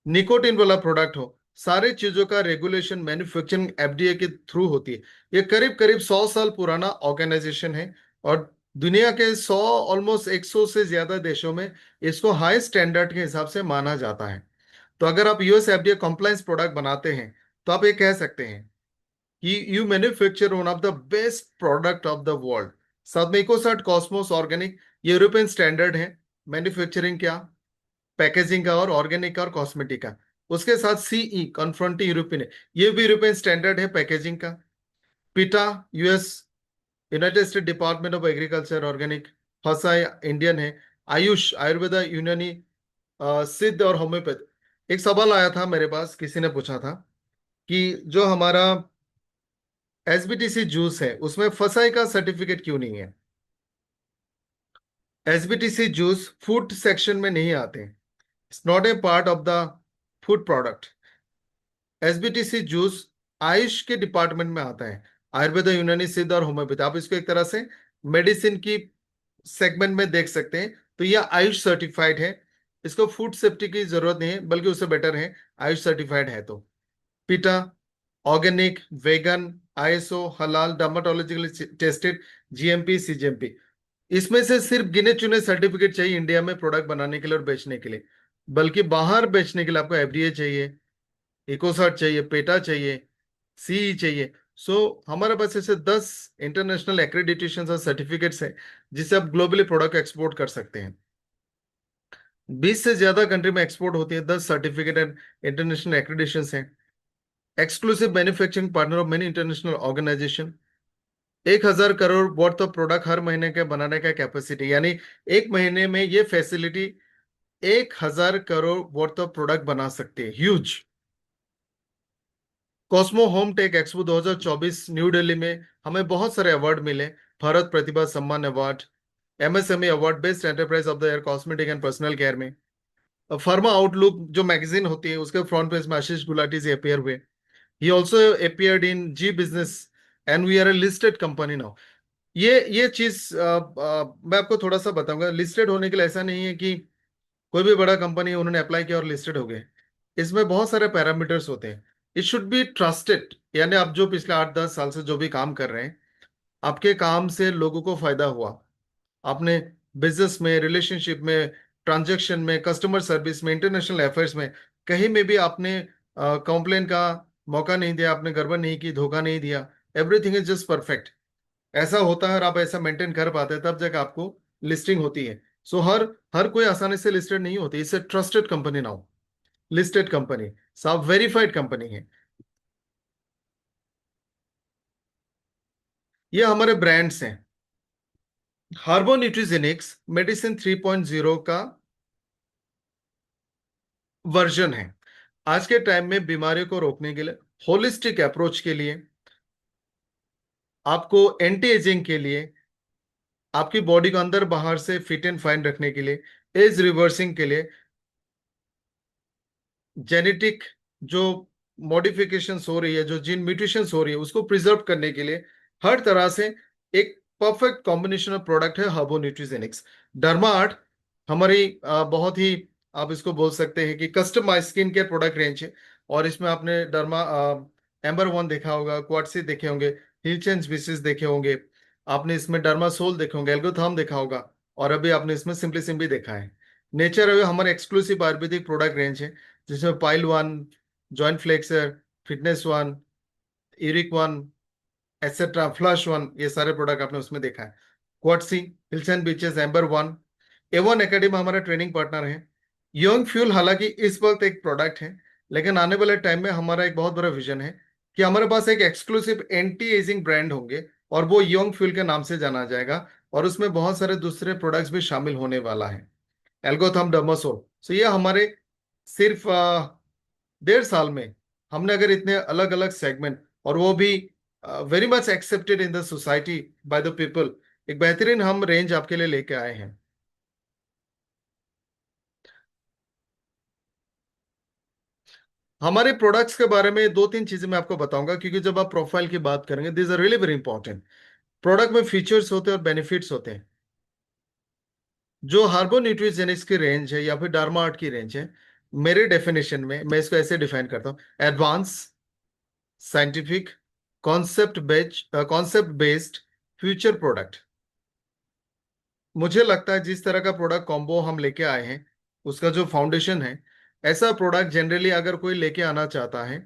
निकोटिन वाला प्रोडक्ट हो, सारी चीजों का रेगुलेशन मैन्युफैक्चरिंग FDA के थ्रू होती है। ये करीब करीब 100 साल पुराना ऑर्गेनाइजेशन है और दुनिया के 100 ऑलमोस्ट 100 से ज्यादा देशों में इसको हाई स्टैंडर्ड के हिसाब से माना जाता है। तो अगर आप यूएस FDA कंप्लायंस प्रोडक्ट बनाते हैं तो आप ये कह सकते हैं कि you manufacture one of the best product of the world. साथ में इकोसर्ट कॉस्मोस ऑर्गेनिक, ये यूरोपियन स्टैंडर्ड है मैन्युफैक्चरिंग क्या, पैकेजिंग का और ऑर्गेनिक का और कॉस्मेटिक का। उसके साथ CE कॉन्फ्रंटी यूरोपियन है, ये भी यूरोपियन स्टैंडर्ड है पैकेजिंग का। पिटा US, United state department of agriculture organic. फसाई इंडियन है। आयुष आयुर्वेदा यूनानी, सिद्ध और होम्योपैथ। एक सवाल आया था मेरे पास, किसी ने पूछा था कि जो हमारा SBTC जूस है उसमें फसाई का सर्टिफिकेट क्यों नहीं है। SBTC जूस फूड सेक्शन में नहीं आते, it's not a part of the food product. SBTC juice Ayush के डिपार्टमेंट में आता है, आयुर्वेद, यूनानी, सिद्ध और होम्योपैथी। आप इसको एक तरह से मेडिसिन की सेगमेंट में देख सकते हैं। तो यह आयुष सर्टिफाइड है, इसको फूड सेफ्टी की जरूरत नहीं है, बल्कि उससे बेटर है आयुष सर्टिफाइड है। तो पिटा ऑर्गेनिक, वेगन, ISO, हलाल, डर्माटोलॉजिकली टेस्टेड, GMP, CGMP। इसमें से सिर्फ गिने चुने सर्टिफिकेट चाहिए इंडिया में प्रोडक्ट बनाने के लिए और बेचने के लिए, बल्कि बाहर बेचने के लिए आपको FDA चाहिए, इकोसर्ट चाहिए, पेटा चाहिए, CE चाहिए। सो हमारे पास ऐसे 10 इंटरनेशनल एक्रेडिटेशन और सर्टिफिकेट्स हैं जिससे आप ग्लोबली प्रोडक्ट एक्सपोर्ट कर सकते हैं। 20 से ज्यादा कंट्री में एक्सपोर्ट होती है। 10 सर्टिफिकेट एंड इंटरनेशनल एक्रेडिटेशन हैं। Exclusive manufacturing partner of many international organisation. 1,000 crore worth of product हर महीने के बनाने का कैपेसिटी, यानी एक महीने में ये facility 1,000 crore worth of product बना सकती है, huge. Cosmo Home Tech Expo 2024 New Delhi में हमें बहुत सारे अवार्ड मिले। Bharat Pratibha Samman award, MSME award, best enterprise of the year cosmetic and personal care में। फार्मा आउटलुक जो मैगजीन होती है उसके फ्रंट पेज में आशीष गुलाटी से अपेयर हुए। He also appeared in Zee Business and we are a listed company now. ये चीज मैं आपको थोड़ा सा बताऊंगा। लिस्टेड होने के लिए ऐसा नहीं है कि कोई भी बड़ा कंपनी उन्होंने अप्लाई किया और लिस्टेड हो गए। इसमें बहुत सारे पैरामीटर्स होते हैं। इट शुड बी ट्रस्टेड, यानी आप जो पिछले 8-10 साल से जो भी काम कर रहे हैं, आपके काम से लोगों को फायदा हुआ। आपने बिजनेस में, रिलेशनशिप में, ट्रांजैक्शन में, कस्टमर सर्विस में, इंटरनेशनल अफेयर्स में, कहीं में भी आपने कंप्लेन का मौका नहीं दिया, आपने गड़बड़ नहीं की, धोखा नहीं दिया, एवरीथिंग इज जस्ट परफेक्ट। ऐसा होता है और आप ऐसा मेंटेन कर पाते हैं, तब जाकर आपको लिस्टिंग होती है। सो हर हर कोई आसानी से लिस्टेड नहीं होती। It's a trusted company now, listed company, सब वेरीफाइड कंपनी है। ये हमारे ब्रांड्स हैं। हार्बो न्यूट्रिजेनिक्स मेडिसिन 3.0 का वर्जन है। आज के टाइम में बीमारियों को रोकने के लिए, होलिस्टिक अप्रोच के लिए, आपको एंटी एजिंग के लिए, आपकी बॉडी को अंदर बाहर से फिट एंड फाइन रखने के लिए, एज रिवर्सिंग के लिए, जेनेटिक जो मॉडिफिकेशन हो रही है, जो जीन म्यूटेशंस हो रही है, उसको प्रिजर्व करने के लिए, हर तरह से एक परफेक्ट कॉम्बिनेशन ऑफ प्रोडक्ट है हर्बो न्यूट्रिजेनिक्स। डर्मा आर्ट हमारी बहुत ही, आप इसको बोल सकते हैं कि customize skin care product range है। और इसमें आपने डर्मा एम्बर वन देखा होगा, क्वाटसी देखे होंगे, हिलचेन स्पीसीज देखे होंगे, आपने इसमें डर्मा सोल देखे होंगे, एल्गोथर्म देखा होगा, और अभी आपने इसमें सिंपली सिंपली देखा है। नेचर अवे हमारे एक्सक्लूसिव आयुर्वेदिक प्रोडक्ट रेंज है, जिसमें pile one, joint flexor, fitness one, uric one, etcetera, flush one, ये सारे प्रोडक्ट आपने उसमें देखा है। क्वाटसी, हिल्सन बीचेस, एम्बर वन, एवन एकेडमी हमारा ट्रेनिंग पार्टनर है। यंग फ्यूल हालांकि इस वक्त एक प्रोडक्ट है, लेकिन आने वाले टाइम में हमारा एक बहुत बड़ा विजन है कि हमारे पास एक एक्सक्लूसिव एंटी एजिंग ब्रांड होंगे, और वो यंग फ्यूल के नाम से जाना जाएगा, और उसमें बहुत सारे दूसरे प्रोडक्ट्स भी शामिल होने वाला है। एल्गोथम डर्मासोल। सो ये हमारे सिर्फ 1.5 साल में हमने अगर इतने अलग अलग सेगमेंट, और वो भी very much accepted in the society by the people, एक बेहतरीन हम रेंज आपके लिए लेके आए हैं। हमारे प्रोडक्ट्स के बारे में 2-3 चीजें मैं आपको बताऊंगा, क्योंकि जब आप प्रोफाइल की बात करेंगे, this are really very important. Product में फीचर्स होते हैं और बेनिफिट्स होते हैं। जो हार्बो न्यूट्रिजेनिक्स की रेंज है या फिर डार्मा आर्ट की रेंज है, मेरे डेफिनेशन में मैं इसको ऐसे डिफाइन करता हूँ: advance, scientific, concept based, future product. मुझे लगता है जिस तरह का प्रोडक्ट कॉम्बो हम लेके आए हैं, उसका जो फाउंडेशन है, ऐसा प्रोडक्ट जनरली अगर कोई लेके आना चाहता है,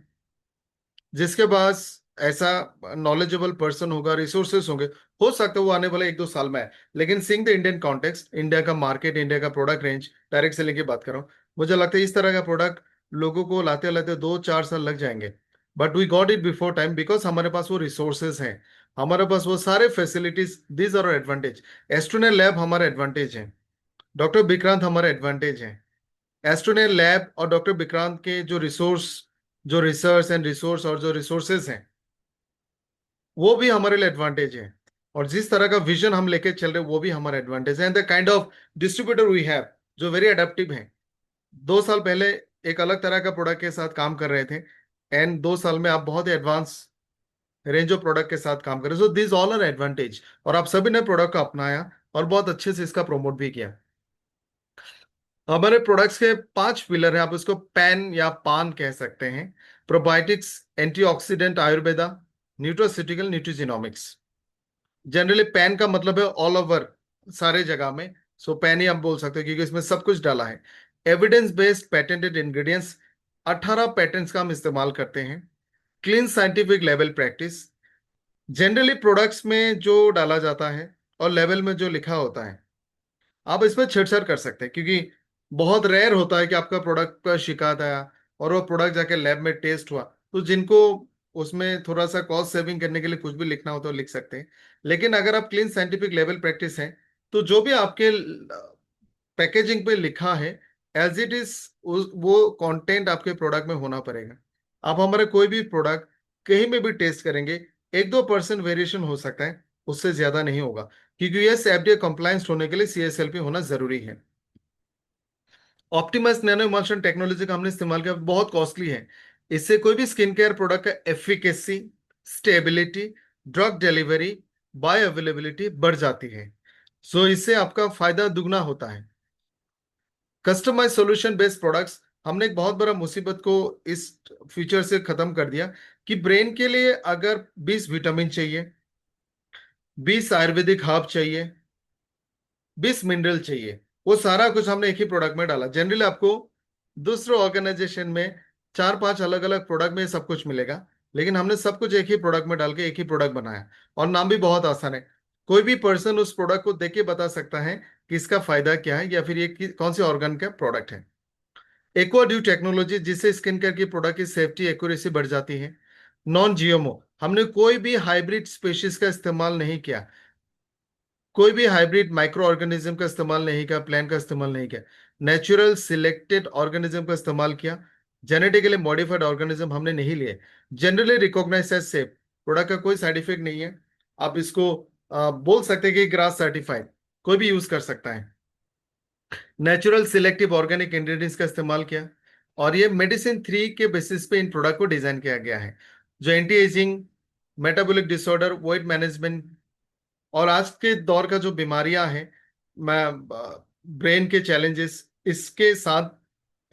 जिसके पास ऐसा नॉलेजेबल पर्सन होगा, रिसोर्सेस होंगे, हो सकता है वो आने वाले 1-2 साल में है। लेकिन सिंग द इंडियन कॉन्टेक्स्ट, इंडिया का मार्केट, इंडिया का प्रोडक्ट रेंज, डायरेक्ट सेलिंग की बात कर रहा हूँ, मुझे लगता है इस तरह का प्रोडक्ट लोगों को लाते लाते 2-4 साल लग जाएंगे। But we got it before time, because हमारे पास वो रिसोर्सेज हैं, हमारे पास वो सारे facilities, these are advantage. Astronal lab हमारा एडवांटेज है, डॉक्टर विक्रांत हमारा एडवांटेज है। एस्ट्रोनल लैब और डॉक्टर विक्रांत के जो रिसोर्स, जो रिसर्च एंड रिसोर्स और जो रिसोर्सेज हैं, वो भी हमारे लिए एडवांटेज है। और जिस तरह का विजन हम लेके चल रहे हैं, वो भी हमारा एडवांटेज है। And the kind of distributor we have, जो वेरी अडेप्टिव है। 2 साल पहले एक अलग तरह का प्रोडक्ट के साथ काम कर रहे थे, एंड 2 साल में आप बहुत ही एडवांस रेंज ऑफ प्रोडक्ट के साथ काम कर रहे हैं। So this all are advantage, और आप सभी ने प्रोडक्ट को अपनाया और बहुत अच्छे से इसका प्रमोट भी किया। हमारे प्रोडक्ट्स के 5 पिलर हैं, आप उसको पैन या पान कह सकते हैं: probiotics, antioxidant, Ayurveda, nutraceutical, nutrigenomics. Generally PAN का मतलब है ऑल ओवर, सारे जगह में। सो पैन ही हम बोल सकते हैं, क्योंकि इसमें सब कुछ डाला है। Evidence based patented ingredients, 18 patents का हम इस्तेमाल करते हैं। Clean scientific level practice, generally products में जो डाला जाता है और लेवल में जो लिखा होता है, आप इसमें छेड़छाड़ कर सकते हैं, क्योंकि बहुत रेयर होता है कि आपका प्रोडक्ट का शिकायत आया और वो प्रोडक्ट जाके लैब में टेस्ट हुआ। तो जिनको उसमें थोड़ा सा कॉस्ट सेविंग करने के लिए कुछ भी लिखना हो तो लिख सकते हैं। लेकिन अगर आप क्लीन साइंटिफिक लेवल प्रैक्टिस है, तो जो भी आपके पैकेजिंग पे लिखा है, एज इट इज वो कंटेंट आपके प्रोडक्ट में होना पड़ेगा। आप हमारे कोई भी प्रोडक्ट कहीं में भी टेस्ट करेंगे, 1-2% वेरिएशन हो सकता है, उससे ज्यादा नहीं होगा, क्योंकि ये एफडीए कंप्लायंस होने के लिए सीएसएलपी होना जरूरी है। ऑप्टिमस नैनो इमल्शन टेक्नोलॉजी का हमने इस्तेमाल किया, बहुत कॉस्टली है। इससे कोई भी स्किन केयर प्रोडक्ट का efficacy, stability drug delivery, bio availability बढ़ जाती है। सो इससे आपका फायदा दुगना होता है। कस्टमाइज सॉल्यूशन बेस्ड प्रोडक्ट्स, हमने एक बहुत बड़ा मुसीबत को इस फीचर से खत्म कर दिया कि ब्रेन के लिए अगर 20 विटामिन चाहिए, 20 आयुर्वेदिक हर्ब चाहिए, 20 मिनरल चाहिए, वो सारा कुछ हमने एक ही प्रोडक्ट में डाला। जनरली आपको दूसरे ऑर्गेनाइजेशन में 4-5 अलग अलग प्रोडक्ट में सब कुछ मिलेगा, लेकिन हमने सब कुछ एक ही प्रोडक्ट में डाल के एक ही प्रोडक्ट बनाया। और नाम भी बहुत आसान है, कोई भी पर्सन उस प्रोडक्ट को देख के बता सकता है कि इसका फायदा क्या है या फिर ये कौन से ऑर्गन का प्रोडक्ट है। एक्वा ड्यू टेक्नोलॉजी, जिससे स्किन केयर की प्रोडक्ट की सेफ्टी एक्यूरेसी बढ़ जाती है। नॉन जीएमओ, हमने कोई भी हाइब्रिड स्पेशीज का इस्तेमाल नहीं किया, कोई भी हाइब्रिड माइक्रो ऑर्गेनिज्म का इस्तेमाल नहीं किया, प्लांट का इस्तेमाल नहीं किया। नेचुरल सिलेक्टेड ऑर्गेनिज्म का इस्तेमाल किया, जेनेटिकली मॉडिफाइड ऑर्गेनिज्म हमने नहीं लिए। Generally recognize as safe, product का कोई साइड इफेक्ट नहीं है। आप इसको बोल सकते हैं कि ग्रास सर्टिफाइड, कोई भी यूज कर सकता है। नेचुरल सिलेक्टिव ऑर्गेनिक इंग्रेडिएंट्स का इस्तेमाल किया, और ये मेडिसिन 3 के बेसिस पे इन प्रोडक्ट को डिजाइन किया गया है, जो anti ageing, metabolic disorder, weight management और आज के दौर का जो बीमारियां हैं, मैं ब्रेन के चैलेंजेस, इसके साथ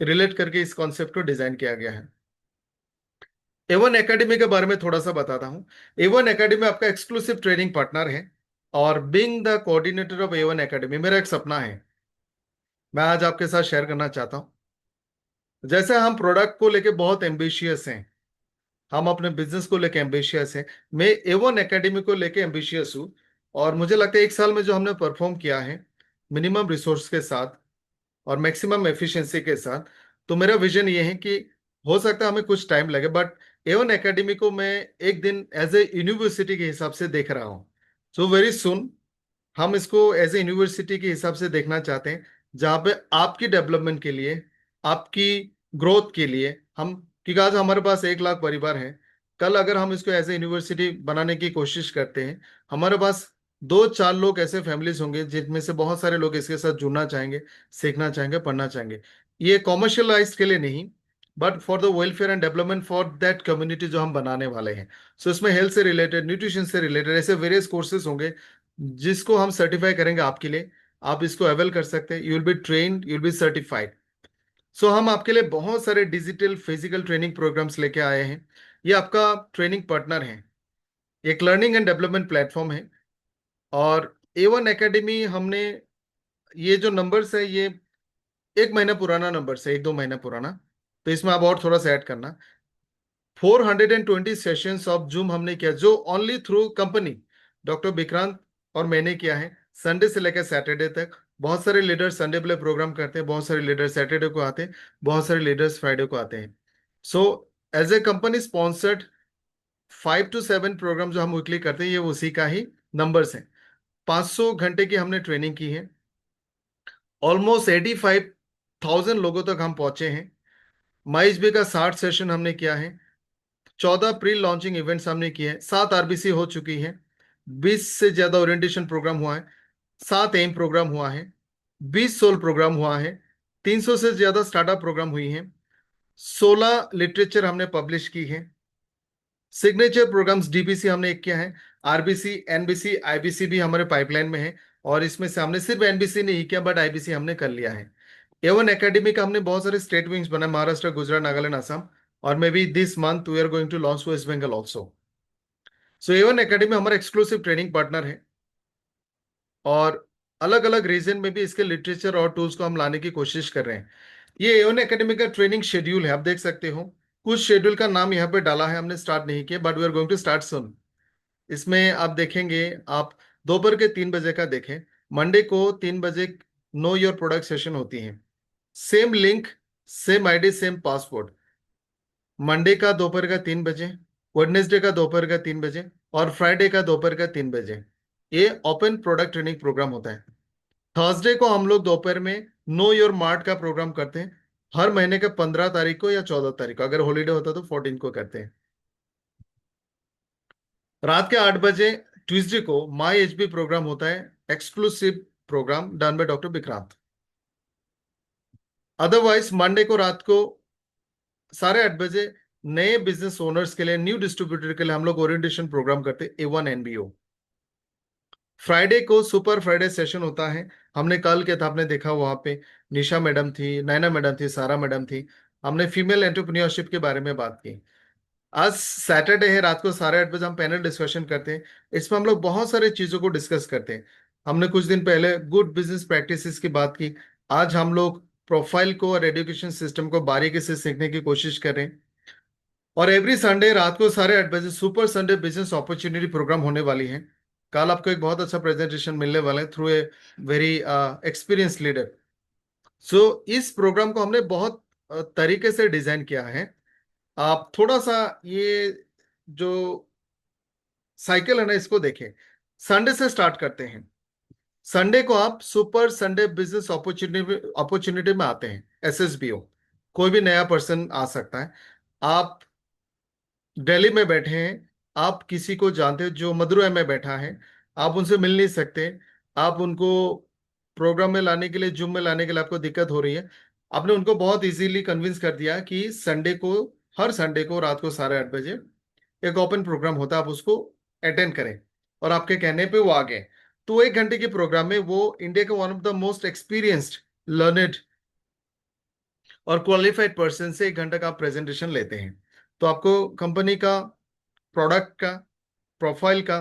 रिलेट करके इस कॉन्सेप्ट को डिजाइन किया गया है। एवन एकेडमी के बारे में थोड़ा सा बताता हूँ। एवन एकेडमी आपका एक्सक्लूसिव ट्रेनिंग पार्टनर है, और being the coordinator of Avon academy मेरा एक सपना है, मैं आज आपके साथ शेयर करना चाहता हूँ। जैसे हम प्रोडक्ट को लेके बहुत एम्बिशियस हैं, हम अपने बिजनेस को लेके एम्बिशियस हैं, मैं एवन एकेडमी को लेके एम्बिशियस हूँ। और मुझे लगता है 1 साल में जो हमने परफॉर्म किया है मिनिमम रिसोर्स के साथ और मैक्सिमम एफिशिएंसी के साथ, तो मेरा विजन ये है कि हो सकता है हमें कुछ टाइम लगे, बट एवन एकेडमी को मैं एक दिन एज ए यूनिवर्सिटी के हिसाब से देख रहा हूँ। सो वेरी सुन हम इसको एज ए यूनिवर्सिटी के हिसाब से देखना चाहते हैं, जहाँ पे आपकी डेवलपमेंट के लिए, आपकी ग्रोथ के लिए हम, क्योंकि आज हमारे पास 1 लाख परिवार हैं, कल अगर हम इसको एज ए यूनिवर्सिटी बनाने की कोशिश करते हैं, हमारे पास 2-4 लोग ऐसे फैमिलीज होंगे जिनमें से बहुत सारे लोग इसके साथ जुड़ना चाहेंगे, सीखना चाहेंगे, पढ़ना चाहेंगे। ये कॉमर्शियलाइज के लिए नहीं, but for the welfare and development for that community जो हम बनाने वाले हैं। सो इसमें हेल्थ से रिलेटेड, न्यूट्रिशन से रिलेटेड ऐसे वेरियस कोर्सेज होंगे जिसको हम सर्टिफाई करेंगे आपके लिए। आप इसको अवेल कर सकते हैं, you will be trained, you will be certified. So हम आपके लिए बहुत सारे डिजिटल फिजिकल ट्रेनिंग प्रोग्राम्स लेके आए हैं। ये आपका ट्रेनिंग पार्टनर है, एक लर्निंग एंड डेवलपमेंट प्लेटफॉर्म है। और A1 एकेडमी हमने, ये जो नंबर्स है ये 1 महीना पुराना नंबर है, 1-2 महीना पुराना, तो इसमें आप और थोड़ा सा ऐड करना। 420 सेशंस ऑफ जूम हमने किया, जो only through company doctor Vikrant और मैंने किया है, संडे से लेकर सैटरडे तक। बहुत सारे लीडर्स संडे पे प्रोग्राम करते हैं, बहुत सारे लीडर्स सैटरडे को आते हैं, बहुत सारे लीडर्स फ्राइडे को आते हैं। So as a company sponsored 5 to 7 program जो हम वीकली करते हैं, ये उसी का ही नंबर्स हैं। 500 घंटे की हमने ट्रेनिंग की है, ऑलमोस्ट 85,000 लोगों तक हम पहुंचे हैं। माइजबी का 60 सेशन हमने किया है, 14 प्री लॉन्चिंग इवेंट्स हमने किए हैं, 7 आरबीसी हो चुकी हैं, 20 से ज्यादा ओरिएंटेशन प्रोग्राम हुआ है, 7 एम प्रोग्राम हुआ है, 20 सोल प्रोग्राम हुआ है, 300 से ज्यादा स्टार्टअप प्रोग्राम हुई हैं, 16 लिटरेचर हमने पब्लिश की है, सिग्नेचर प्रोग्राम्स डीबीसी हमने एक किया है, आरबीसी, एनबीसी, आईबीसी भी हमारे पाइपलाइन में है। और इसमें से हमने सिर्फ एनबीसी नहीं किया, बट आईबीसी हमने कर लिया है। एवन एकेडमी का हमने बहुत सारे स्टेट विंग्स बनाए, महाराष्ट्र, गुजरात, नागालैंड, असम। और may be this month we are going to launch West Bengal also. So Avon academy हमारा एक्सक्लूसिव ट्रेनिंग पार्टनर है, और अलग अलग रीजन में भी इसके लिटरेचर और टूल्स को हम लाने की कोशिश कर रहे हैं। ये एवन एकेडमी का ट्रेनिंग शेड्यूल है, आप देख सकते हो। कुछ शेड्यूल का नाम यहाँ पे डाला है, हमने स्टार्ट नहीं किया, but we are going to start soon. इसमें आप देखेंगे, आप दोपहर के 3 बजे का देखें, मंडे को 3 बजे नो योर प्रोडक्ट सेशन होती है, same link, same ID, same password. Monday का दोपहर का 3 बजे, वेडनेसडे का दोपहर का 3 बजे, और फ्राइडे का दोपहर का 3 बजे, ये ओपन प्रोडक्ट ट्रेनिंग प्रोग्राम होता है। थर्सडे को हम लोग दोपहर में नो योर मार्ट का प्रोग्राम करते हैं, हर महीने के 15 तारीख को या 14 तारीख को, अगर हॉलीडे होता तो 14 को करते हैं। रात के 8 बजे ट्यूसडे को माई एचबी प्रोग्राम होता है, exclusive program done by doctor Vikrant. Otherwise Monday को रात को 8:30 बजे नए बिजनेस ओनर्स के लिए, न्यू डिस्ट्रीब्यूटर के लिए हम लोग ओरिएंटेशन प्रोग्राम करते हैं, A1 NBO। फ्राइडे को सुपर फ्राइडे सेशन होता है। हमने कल के था, आपने देखा वहां पे निशा मैडम थी, नैना मैडम थी, सारा मैडम थी। हमने फीमेल एंटरप्रेन्योरशिप के बारे में बात की। आज सैटरडे है, रात को 8:30 बजे हम पैनल डिस्कशन करते हैं। इसमें हम लोग बहुत सारे चीजों को डिस्कस करते हैं। हमने कुछ दिन पहले गुड बिजनेस प्रैक्टिसेस की बात की। आज हम लोग प्रोफाइल को और एजुकेशन सिस्टम को बारीकी से सीखने की कोशिश कर रहे हैं। और एवरी संडे रात को 8:30 बजे super Sunday business opportunity program होने वाली है। कल आपको एक बहुत अच्छा प्रेजेंटेशन मिलने वाला है through a very experience leader. सो इस प्रोग्राम को हमने बहुत तरीके से डिजाइन किया है। आप थोड़ा सा ये जो साइकिल है ना, इसको देखें। संडे से स्टार्ट करते हैं। संडे को आप super Sunday business opportunity opportunity में आते हैं, SSBO। कोई भी नया पर्सन आ सकता है। आप दिल्ली में बैठे हैं, आप किसी को जानते हो जो मदुरई में बैठा है, आप उनसे मिल नहीं सकते, आप उनको प्रोग्राम में लाने के लिए, जूम में लाने के लिए आपको दिक्कत हो रही है। आपने उनको बहुत इजीली कन्विंस कर दिया कि संडे को, हर संडे को रात को 8:30 बजे एक ओपन प्रोग्राम होता है, आप उसको अटेंड करें। और आपके कहने पे वो आ गए। तो 1 घंटे के प्रोग्राम में वो इंडिया के one of the most experienced, learned और क्वालिफाइड पर्सन से 1 घंटे का आप प्रेजेंटेशन लेते हैं। तो आपको कंपनी का, प्रोडक्ट का, प्रोफाइल का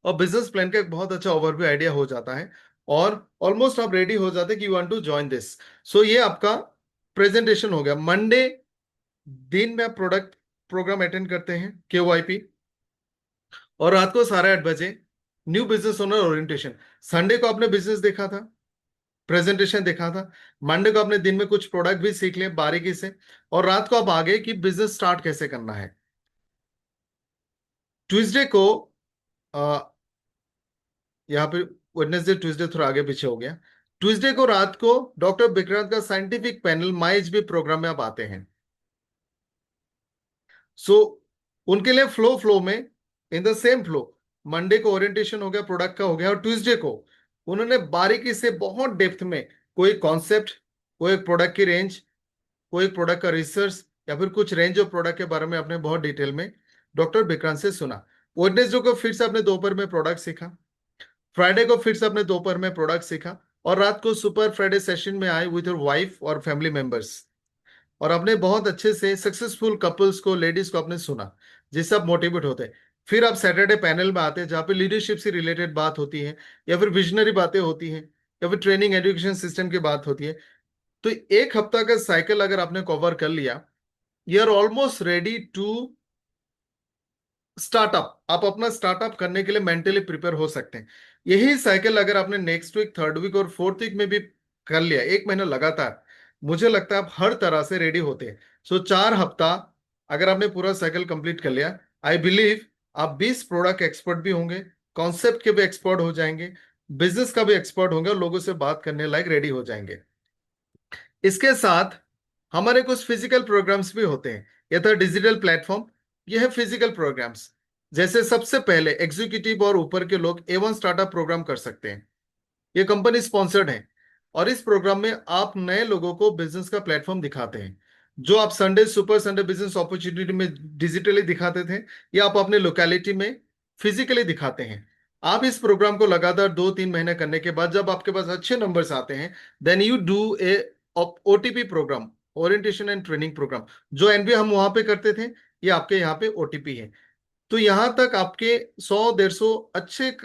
और बिजनेस प्लान का एक बहुत अच्छा ओवरव्यू आइडिया हो जाता है। और ऑलमोस्ट आप रेडी हो जाते हैं कि you want to join this. So ये आपका प्रेजेंटेशन हो गया। मंडे दिन में आप प्रोडक्ट प्रोग्राम अटेंड करते हैं, KYP। और रात को 8:30 बजे new business owner orientation. Sunday को आपने बिजनेस देखा था, प्रेजेंटेशन देखा था। मंडे को आपने दिन में कुछ प्रोडक्ट भी सीख लिए बारीकी से। और रात को आप आगे कि बिजनेस स्टार्ट कैसे करना है। ट्यूसडे को यहाँ पे, वेडनेसडे ट्यूसडे थोड़ा आगे पीछे हो गया। ट्यूसडे को रात को डॉक्टर विक्रांत का साइंटिफिक पैनल MyHB प्रोग्राम में आप आते हैं। सो उनके लिए फ्लो फ्लो में, in the same flow, Monday को ओरिएंटेशन हो गया, प्रोडक्ट का हो गया, और ट्यूसडे को उन्होंने बारीकी से बहुत डेप्थ में कोई कॉन्सेप्ट, कोई प्रोडक्ट की रेंज, कोई प्रोडक्ट का रिसर्च, या फिर कुछ रेंज ऑफ प्रोडक्ट के बारे में आपने बहुत डिटेल में डॉक्टर विक्रांत से सुना। वेडनेसडे को फिर से आपने दोपहर में प्रोडक्ट सीखा। फ्राइडे को फिर से अपने दोपहर में प्रोडक्ट सीखा। और रात को सुपर फ्राइडे सेशन में आए विथ योर वाइफ और फैमिली मेंबर्स। और अपने बहुत अच्छे से सक्सेसफुल कपल्स को, लेडीज को आपने सुना, जिससे आप मोटिवेट होते हैं। फिर आप सैटरडे पैनल में आते हैं, जहाँ पे लीडरशिप से रिलेटेड बात होती है, या फिर विजनरी बातें होती हैं, या फिर ट्रेनिंग एजुकेशन सिस्टम की बात होती है। तो 1 हफ्ता का साइकिल अगर आपने कवर कर लिया, you are almost ready to startup. आप अपना स्टार्टअप करने के लिए मेंटली प्रिपेयर हो सकते हैं। यही साइकिल अगर आपने नेक्स्ट वीक, थर्ड वीक और फोर्थ वीक में भी कर लिया, 1 महीना लगातार, मुझे लगता है आप हर तरह से रेडी होते हैं। सो 4 हफ्ता अगर आपने पूरा साइकिल कंप्लीट कर लिया, आई बिलीव आप 20 प्रोडक्ट एक्सपर्ट भी होंगे, कॉन्सेप्ट के भी एक्सपर्ट हो जाएंगे, बिजनेस का भी एक्सपर्ट होंगे, और लोगों से बात करने लायक रेडी हो जाएंगे। इसके साथ हमारे कुछ फिजिकल प्रोग्राम्स भी होते हैं। यह था डिजिटल प्लेटफॉर्म, यह है फिजिकल प्रोग्राम्स। जैसे सबसे पहले एग्जीक्यूटिव और ऊपर के लोग A1 स्टार्टअप प्रोग्राम कर सकते हैं। ये कंपनी स्पॉन्सर्ड है। और इस प्रोग्राम में आप नए लोगों को बिजनेस का प्लेटफॉर्म दिखाते हैं, जो आप Sunday super Sunday business opportunity में डिजिटली दिखाते थे, या आप अपने लोकेलिटी में फिजिकली दिखाते हैं। आप इस प्रोग्राम को लगातार 2-3 महीने करने के बाद जब आपके पास अच्छे नंबर्स आते हैं, then you do a OTP program, orientation and training program. जो एनबी हम वहां पे करते थे, ये आपके यहाँ पे OTP है। तो यहां तक आपके 100-150 अच्छे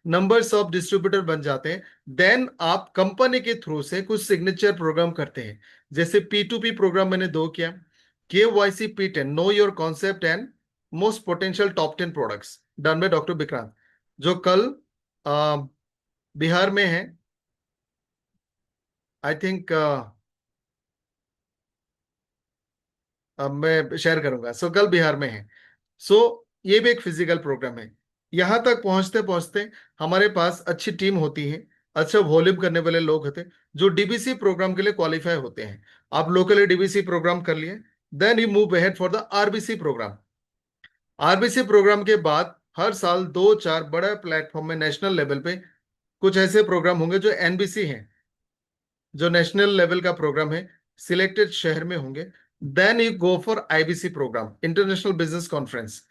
नंबर्स ऑफ डिस्ट्रीब्यूटर बन जाते हैं। देन आप कंपनी के थ्रू से कुछ सिग्नेचर प्रोग्राम करते हैं। जैसे P2P प्रोग्राम मैंने 2 किया, KYC P10, know your concept and most potential top 10 products, done by doctor Vikrant, जो कल अ, बिहार में है। आई थिंक मैं शेयर करूंगा। सो कल बिहार में है। सो ये भी एक फिजिकल प्रोग्राम है। यहां तक पहुंचते पहुंचते हमारे पास अच्छी टीम होती है, अच्छा वॉल्यूम करने वाले लोग होते हैं, जो DBC प्रोग्राम के लिए क्वालिफाई होते हैं। आप लोकली DBC प्रोग्राम कर लिए, then you move ahead for the RBC program. RBC program के बाद हर साल 2-4 बड़े प्लेटफॉर्म में, नेशनल लेवल पे कुछ ऐसे प्रोग्राम होंगे जो NBC हैं, जो नेशनल लेवल का प्रोग्राम है, सिलेक्टेड शहर में होंगे। Then you go for IBC program, international business conference,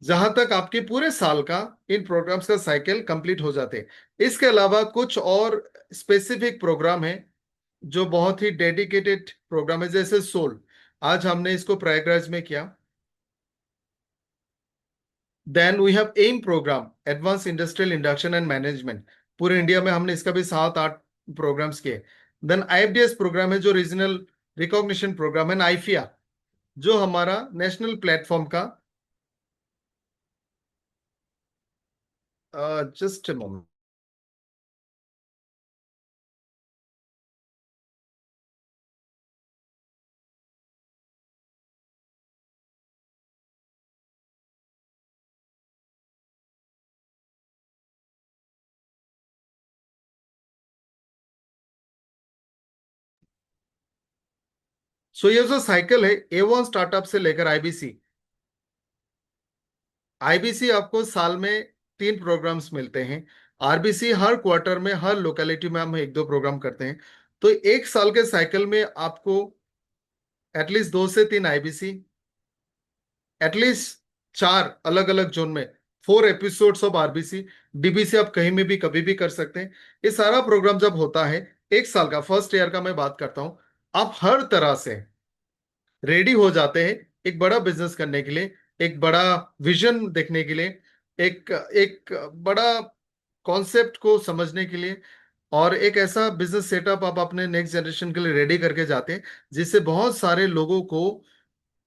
जहां तक आपके पूरे साल का इन प्रोग्राम्स का साइकिल कंप्लीट हो जाते हैं। इसके अलावा कुछ और स्पेसिफिक प्रोग्राम है जो बहुत ही डेडिकेटेड प्रोग्राम है, जैसे सोल, आज हमने इसको प्रयागराज में किया। Then we have M program, advance industrial induction and management, पूरे इंडिया में हमने इसका भी 7-8 प्रोग्राम्स किए। देन आईएफडीएस प्रोग्राम है जो रीजनल रिकॉग्निशन प्रोग्राम है, आईफिया जो हमारा नेशनल प्लेटफॉर्म का, जस्ट मोमेंट। सो ये जो साइकिल है A1 स्टार्टअप से लेकर आईबीसी, आईबीसी आपको साल में 3 प्रोग्राम्स मिलते हैं। आरबीसी हर क्वार्टर में हर लोकेलिटी में हम 1-2 प्रोग्राम करते हैं। तो एक साल के साइकिल में आपको एटलीस्ट 2 से 3 आईबीसी, एटलीस्ट 4 अलग अलग जोन में 4 एपिसोड्स ऑफ आरबीसी, डीबीसी आप कहीं में भी कभी भी कर सकते हैं। ये सारा प्रोग्राम जब होता है एक साल का, फर्स्ट ईयर का मैं बात करता हूं, आप हर तरह से रेडी हो जाते हैं एक बड़ा बिजनेस करने के लिए, एक बड़ा विजन देखने के लिए, एक एक बड़ा कॉन्सेप्ट को समझने के लिए, और एक ऐसा बिजनेस सेटअप आप अपने नेक्स्ट जनरेशन के लिए रेडी करके जाते हैं जिससे बहुत सारे लोगों को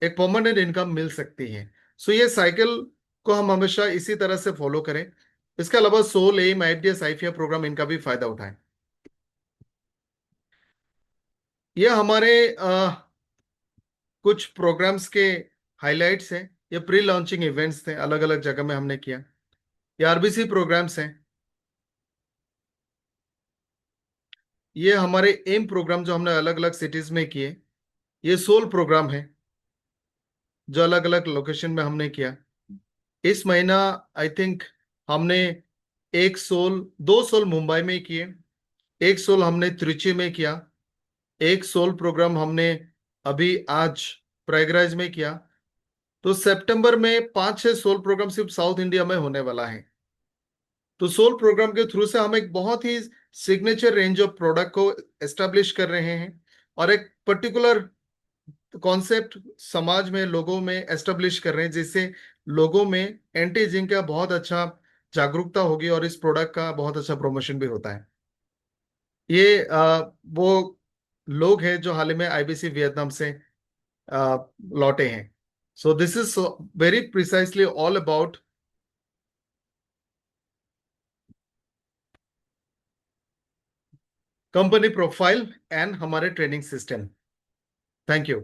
एक परमानेंट इनकम मिल सकती है। सो ये साइकिल को हम हमेशा इसी तरह से फॉलो करें। इसके अलावा सोल, एम, आईएफडीएस, आईफिया प्रोग्राम, इनका भी फायदा उठाएं। ये हमारे कुछ प्रोग्राम्स के हाइलाइट्स हैं। ये प्री लॉन्चिंग इवेंट्स थे, अलग अलग जगह में हमने किया। ये आरबीसी प्रोग्राम्स हैं। ये हमारे एम प्रोग्राम जो हमने अलग अलग सिटीज में किए। ये सोल प्रोग्राम है जो अलग अलग लोकेशन में हमने किया। इस महीना आई थिंक हमने एक सोल, 2 सोल मुंबई में किए, एक सोल हमने त्रिची में किया, एक सोल प्रोग्राम हमने अभी आज प्रयागराज में किया। तो सितंबर में 5-6 सोल प्रोग्राम सिर्फ साउथ इंडिया में होने वाला है। तो सोल प्रोग्राम के थ्रू से हम एक बहुत ही सिग्नेचर रेंज ऑफ प्रोडक्ट को एस्टेब्लिश कर रहे हैं, और एक पर्टिकुलर कॉन्सेप्ट समाज में, लोगों में एस्टेब्लिश कर रहे हैं, जिससे लोगों में एंटी एजिंग का बहुत अच्छा जागरूकता होगी और इस प्रोडक्ट का बहुत अच्छा प्रमोशन भी होता है। ये वो लोग हैं जो हाल ही में आईबीसी वियतनाम से लौटे हैं। So this is very precisely all about company profile and हमारे ट्रेनिंग सिस्टम। Thank you.